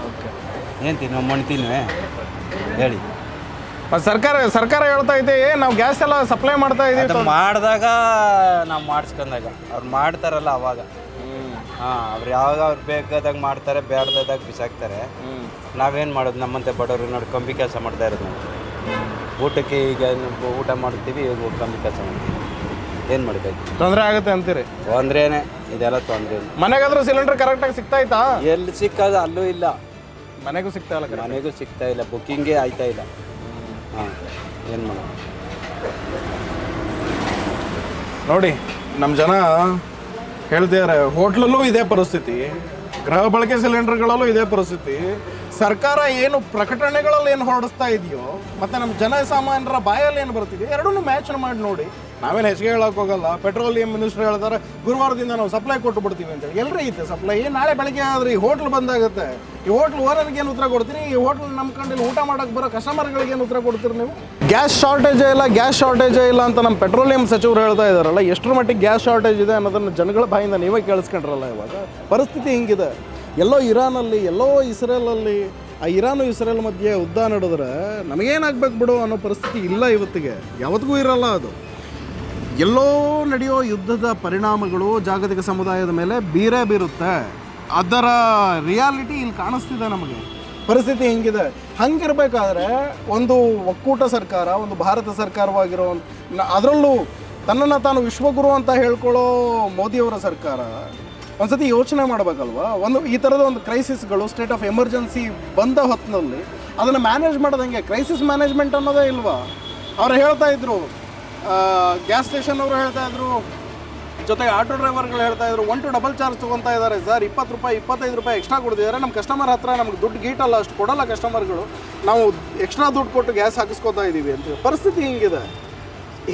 S9: ಓಕೆ, ಏನು ತಿನ್ನುವ? ಮಣ್ಣು ತಿನ್ನುವೆ ಹೇಳಿ.
S1: ಸರ್ಕಾರ ಹೇಳ್ತಾ ಇದೆ ನಾವು ಗ್ಯಾಸ್ ಎಲ್ಲ ಸಪ್ಲೈ ಮಾಡ್ತಾ ಇದ್ದೀವಿ.
S9: ಮಾಡಿದಾಗ ನಾವು ಮಾಡಿಸ್ಕೊಂಡಾಗ ಅವ್ರು ಮಾಡ್ತಾರಲ್ಲ ಅವಾಗ. ಅವ್ರು ಯಾವಾಗ ಅವ್ರು ಬೇಕಾದಾಗ ಮಾಡ್ತಾರೆ, ಬೇಡದಾಗ ಬಿಸಾಕ್ತಾರೆ. ನಾವೇನು ಮಾಡೋದು? ನಮ್ಮಂತೆ ಬಡವರು ನೋಡಿ ಕಂಬಿ ಕೆಲಸ ಮಾಡ್ತಾ ಇರೋದು ನಾವು. ಊಟಕ್ಕೆ ಈಗ ಊಟ ಮಾಡ್ತೀವಿ, ಇವಾಗ ಕಂಬಿ ಕೆಲಸ ಮಾಡ್ತೀವಿ. ಏನು ಮಾಡಬೇಕು?
S1: ತೊಂದರೆ ಆಗುತ್ತೆ ಅಂತೀರಿ?
S9: ತೊಂದ್ರೆನೇ, ಇದೆಲ್ಲ ತೊಂದರೆ.
S1: ಮನೆಗಾದ್ರೂ ಸಿಲಿಂಡರ್ ಕರೆಕ್ಟಾಗಿ ಸಿಗ್ತಾಯ್ತಾ?
S9: ಎಲ್ಲಿ ಸಿಕ್ಕೋದು? ಅಲ್ಲೂ ಇಲ್ಲ.
S1: ಮನೆಗೂ ಸಿಗ್ತಾ ಇಲ್ಲ.
S9: ಮನೆಗೂ ಸಿಗ್ತಾ ಇಲ್ಲ, ಬುಕ್ಕಿಂಗೇ ಆಯ್ತಾ ಇಲ್ಲ. ಏನು ಮಾಡೋದು?
S1: ನೋಡಿ, ನಮ್ಮ ಜನ ಹೇಳ್ತಿದ್ದಾರೆ, ಹೋಟ್ಲಲ್ಲೂ ಇದೇ ಪರಿಸ್ಥಿತಿ, ಗೃಹ ಬಳಕೆ ಸಿಲಿಂಡರ್ಗಳಲ್ಲೂ ಇದೇ ಪರಿಸ್ಥಿತಿ. ಸರ್ಕಾರ ಏನು ಪ್ರಕಟಣೆಗಳಲ್ಲಿ ಏನು ಹೊರಡಿಸ್ತಾ ಇದೆಯೋ ಮತ್ತು ನಮ್ಮ ಜನಸಾಮಾನ್ಯರ ಬಾಯಲ್ಲಿ ಏನು ಬರ್ತಿದೆಯೋ ಎರಡನ್ನೂ ಮ್ಯಾಚ್ ಮಾಡಿ ನೋಡಿ. ನಾವೇನು ಹೆಚ್ಚಿಗೆ ಹೇಳೋಕೆ ಹೋಗಲ್ಲ. ಪೆಟ್ರೋಲಿಯಂ ಮಿನಿಸ್ಟರ್ ಹೇಳ್ತಾರೆ ಗುರುವಾರದಿಂದ ನಾವು ಸಪ್ಲೈ ಕೊಟ್ಟು ಬಿಡ್ತೀವಿ ಅಂತೇಳಿ. ಎಲ್ಲರೂ ಐತೆ ಸಪ್ಲೈ. ನಾಳೆ ಬೆಳಗ್ಗೆ ಆದ್ರೆ ಈ ಹೋಟ್ಲ್ ಬಂದಾಗುತ್ತೆ. ಈ ಹೋಟ್ಲ್ ಓನರ್ಗೆ ಏನು ಉತ್ತರ ಕೊಡ್ತೀರಿ? ಈ ಹೋಟ್ಲ್ ನಮ್ಮ ಕಂಡು ಊಟ ಮಾಡೋಕ್ಕೆ ಬರೋ ಕಸ್ಟಮರ್ಗಳಿಗೆ ಏನು ಉತ್ತರ ಕೊಡ್ತೀರಿ ನೀವು? ಗ್ಯಾಸ್ ಶಾರ್ಟೇಜೇ ಇಲ್ಲ ಅಂತ ನಮ್ಮ ಪೆಟ್ರೋಲಿಯಂ ಸಚಿವರು ಹೇಳ್ತಾ ಇದ್ದಾರಲ್ಲ. ಎಷ್ಟರ ಮಟ್ಟಿಗೆ ಗ್ಯಾಸ್ ಶಾರ್ಟೇಜ್ ಇದೆ ಅನ್ನೋದನ್ನು ಜನಗಳ ಬಾಯಿಂದ ನೀವೇ ಕೇಳಿಸ್ಕೊಂಡ್ರಲ್ಲ. ಇವಾಗ ಪರಿಸ್ಥಿತಿ ಹಿಂಗಿದೆ. ಎಲ್ಲೋ ಇರಾನಲ್ಲಿ, ಎಲ್ಲೋ ಇಸ್ರೇಲಲ್ಲಿ, ಆ ಇರಾನು ಇಸ್ರೇಲ್ ಮಧ್ಯೆ ಯುದ್ಧ ನಡೆದ್ರೆ ನಮಗೇನಾಗಬೇಕು ಬಿಡು ಅನ್ನೋ ಪರಿಸ್ಥಿತಿ ಇಲ್ಲ ಇವತ್ತಿಗೆ, ಯಾವತ್ತಿಗೂ ಇರಲ್ಲ ಅದು. ಎಲ್ಲೋ ನಡೆಯೋ ಯುದ್ಧದ ಪರಿಣಾಮಗಳು ಜಾಗತಿಕ ಸಮುದಾಯದ ಮೇಲೆ ಬೀರುತ್ತೆ. ಅದರ ರಿಯಾಲಿಟಿ ಇಲ್ಲಿ ಕಾಣಿಸ್ತಿದೆ ನಮಗೆ. ಪರಿಸ್ಥಿತಿ ಹಿಂಗಿದೆ. ಹಂಗಿರಬೇಕಾದ್ರೆ ಒಂದು ಒಕ್ಕೂಟ ಸರ್ಕಾರ, ಒಂದು ಭಾರತ ಸರ್ಕಾರವಾಗಿರೋ, ಅದರಲ್ಲೂ ತನ್ನನ್ನು ತಾನು ವಿಶ್ವಗುರು ಅಂತ ಹೇಳ್ಕೊಳ್ಳೋ ಮೋದಿಯವರ ಸರ್ಕಾರ ಒಂದ್ಸತಿ ಯೋಚನೆ ಮಾಡಬೇಕಲ್ವಾ? ಈ ಥರದ ಒಂದು ಕ್ರೈಸಿಸ್ಗಳು, ಸ್ಟೇಟ್ ಆಫ್ ಎಮರ್ಜೆನ್ಸಿ ಬಂದ ಹೊತ್ತಿನಲ್ಲಿ ಅದನ್ನು ಮ್ಯಾನೇಜ್ ಮಾಡೋದಂಗೆ. ಕ್ರೈಸಿಸ್ ಮ್ಯಾನೇಜ್ಮೆಂಟ್ ಅನ್ನೋದೇ ಇಲ್ವಾ? ಅವ್ರು ಹೇಳ್ತಾ ಇದ್ರು, ಗ್ಯಾಸ್ ಸ್ಟೇಷನ್ ಅವರು ಹೇಳ್ತಾ ಇದ್ರು, ಜೊತೆಗೆ ಆಟೋ ಡ್ರೈವರ್ಗಳು ಹೇಳ್ತಾ ಇದ್ರು, 1 to ಡಬಲ್ ಚಾರ್ಜ್ ತೊಗೊತಾ ಇದ್ದಾರೆ ಸರ್. 20 ರೂಪಾಯಿ 25 ರೂಪಾಯಿ ಎಕ್ಸ್ಟ್ರಾ ಕೊಡ್ತಿದ್ದಾರೆ. ನಮ್ಮ ಕಸ್ಟಮರ್ ಹತ್ರ ನಮ್ಗೆ ದುಡ್ಡು ಗೀಟಲ್ಲ, ಅಷ್ಟು ಕೊಡೋಲ್ಲ ಕಸ್ಟಮರ್ಗಳು, ನಾವು ಎಕ್ಸ್ಟ್ರಾ ದುಡ್ಡು ಕೊಟ್ಟು ಗ್ಯಾಸ್ ಹಾಕಿಸ್ಕೊತಾ ಇದ್ದೀವಿ ಅಂತ. ಪರಿಸ್ಥಿತಿ ಹಿಂಗಿದೆ.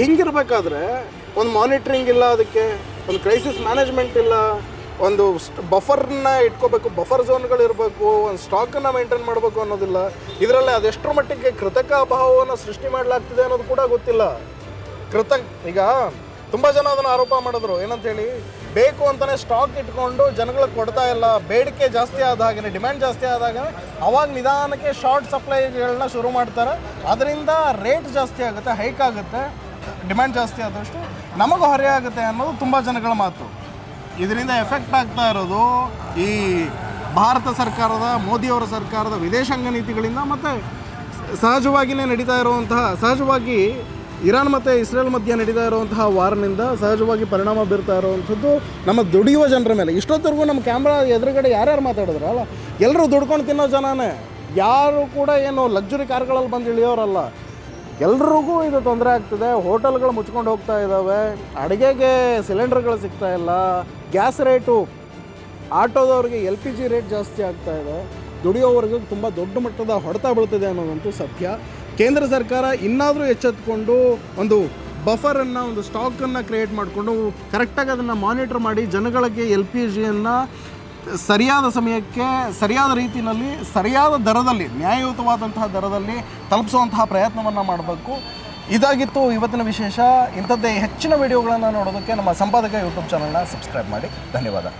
S1: ಹಿಂಗಿರ್ಬೇಕಾದ್ರೆ ಒಂದು ಮಾನಿಟ್ರಿಂಗ್ ಇಲ್ಲ, ಅದಕ್ಕೆ ಒಂದು ಕ್ರೈಸಿಸ್ ಮ್ಯಾನೇಜ್ಮೆಂಟ್ ಇಲ್ಲ, ಒಂದು ಬಫರ್ನ ಇಟ್ಕೋಬೇಕು, ಬಫರ್ ಝೋನ್ಗಳಿರಬೇಕು, ಒಂದು ಸ್ಟಾಕನ್ನು ಮೇಂಟೈನ್ ಮಾಡಬೇಕು ಅನ್ನೋದಿಲ್ಲ. ಇದರಲ್ಲಿ ಅದೆಷ್ಟರ ಮಟ್ಟಿಗೆ ಕೃತಕ ಅಭಾವವನ್ನು ಸೃಷ್ಟಿ ಮಾಡಲಾಗ್ತಿದೆ ಅನ್ನೋದು ಕೂಡ ಗೊತ್ತಿಲ್ಲ. ಈಗ ತುಂಬ ಜನ ಅದನ್ನು ಆರೋಪ ಮಾಡಿದ್ರು, ಏನಂತೇಳಿ, ಬೇಕು ಅಂತಲೇ ಸ್ಟಾಕ್ ಇಟ್ಕೊಂಡು ಜನಗಳಿಗೆ ಕೊಡ್ತಾ ಇಲ್ಲ, ಬೇಡಿಕೆ ಜಾಸ್ತಿ ಆದಾಗೇ, ಡಿಮ್ಯಾಂಡ್ ಜಾಸ್ತಿ ಆದಾಗ ಅವಾಗ ನಿಧಾನಕ್ಕೆ ಶಾರ್ಟ್ ಸಪ್ಲೈಗಳನ್ನ ಶುರು ಮಾಡ್ತಾರೆ. ಅದರಿಂದ ರೇಟ್ ಜಾಸ್ತಿ ಆಗುತ್ತೆ, ಹೈಕ್ ಆಗುತ್ತೆ. ಡಿಮ್ಯಾಂಡ್ ಜಾಸ್ತಿ ಆದಷ್ಟು ನಮಗೂ ಹೊರೆ ಆಗುತ್ತೆ ಅನ್ನೋದು ತುಂಬ ಜನಗಳ ಮಾತು. ಇದರಿಂದ ಎಫೆಕ್ಟ್ ಆಗ್ತಾ ಇರೋದು ಈ ಭಾರತ ಸರ್ಕಾರದ, ಮೋದಿಯವರ ಸರ್ಕಾರದ ವಿದೇಶಾಂಗ ನೀತಿಗಳಿಂದ, ಮತ್ತು ಸಹಜವಾಗಿಯೇ ನಡೀತಾ ಇರುವಂತಹ, ಸಹಜವಾಗಿ ಇರಾನ್ ಮತ್ತು ಇಸ್ರೇಲ್ ಮಧ್ಯೆ ನಡೀತಾ ಇರುವಂತಹ ವಾರ್ನಿಂದ ಸಹಜವಾಗಿ ಪರಿಣಾಮ ಬೀರ್ತಾ ಇರುವಂಥದ್ದು ನಮ್ಮ ದುಡಿಯುವ ಜನರ ಮೇಲೆ. ಇಷ್ಟೊತ್ತರೆಗೂ ನಮ್ಮ ಕ್ಯಾಮ್ರಾ ಎದುರುಗಡೆ ಯಾರ್ಯಾರು ಮಾತಾಡಿದ್ರಲ್ಲ, ಎಲ್ಲರೂ ದುಡ್ಕೊಂಡು ತಿನ್ನೋ ಜನನೇ. ಯಾರು ಕೂಡ ಏನು ಲಕ್ಸುರಿ ಕಾರ್ಗಳಲ್ಲಿ ಬಂದು ಇಳಿಯೋರಲ್ಲ. ಎಲ್ರಿಗೂ ಇದು ತೊಂದರೆ ಆಗ್ತಿದೆ. ಹೋಟೆಲ್ಗಳು ಮುಚ್ಕೊಂಡು ಹೋಗ್ತಾ ಇದ್ದಾವೆ, ಅಡುಗೆಗೆ ಸಿಲಿಂಡರ್ಗಳು ಸಿಗ್ತಾ ಇಲ್ಲ, ಗ್ಯಾಸ್ ರೇಟು, ಆಟೋದವ್ರಿಗೆ LPG ರೇಟ್ ಜಾಸ್ತಿ ಆಗ್ತಾ ಇದೆ. ದುಡಿಯೋವರೆಗೂ ತುಂಬ ದೊಡ್ಡ ಮಟ್ಟದ ಹೊಡೆತ ಬೀಳ್ತಿದೆ ಅನ್ನೋದಂತೂ ಸತ್ಯ. ಕೇಂದ್ರ ಸರ್ಕಾರ ಇನ್ನಾದರೂ ಎಚ್ಚೆತ್ತುಕೊಂಡು ಒಂದು ಬಫರನ್ನು, ಒಂದು ಸ್ಟಾಕನ್ನು ಕ್ರಿಯೇಟ್ ಮಾಡಿಕೊಂಡು ಕರೆಕ್ಟಾಗಿ ಅದನ್ನು ಮಾನಿಟರ್ ಮಾಡಿ ಜನಗಳಿಗೆ LPGಯನ್ನು ಸರಿಯಾದ ಸಮಯಕ್ಕೆ, ಸರಿಯಾದ ರೀತಿಯಲ್ಲಿ, ಸರಿಯಾದ ದರದಲ್ಲಿ, ನ್ಯಾಯಯುತವಾದಂತಹ ದರದಲ್ಲಿ ತಲುಪಿಸುವಂತಹ ಪ್ರಯತ್ನವನ್ನು ಮಾಡಬೇಕು. ಇದಾಗಿತ್ತು ಇವತ್ತಿನ ವಿಶೇಷ. ಇಂಥದ್ದೇ ಹೆಚ್ಚಿನ ವಿಡಿಯೋಗಳನ್ನು ನೋಡೋದಕ್ಕೆ ನಮ್ಮ ಸಂಪಾದಕ ಯೂಟ್ಯೂಬ್ ಚಾನಲ್ನ ಸಬ್ಸ್ಕ್ರೈಬ್ ಮಾಡಿ. ಧನ್ಯವಾದ.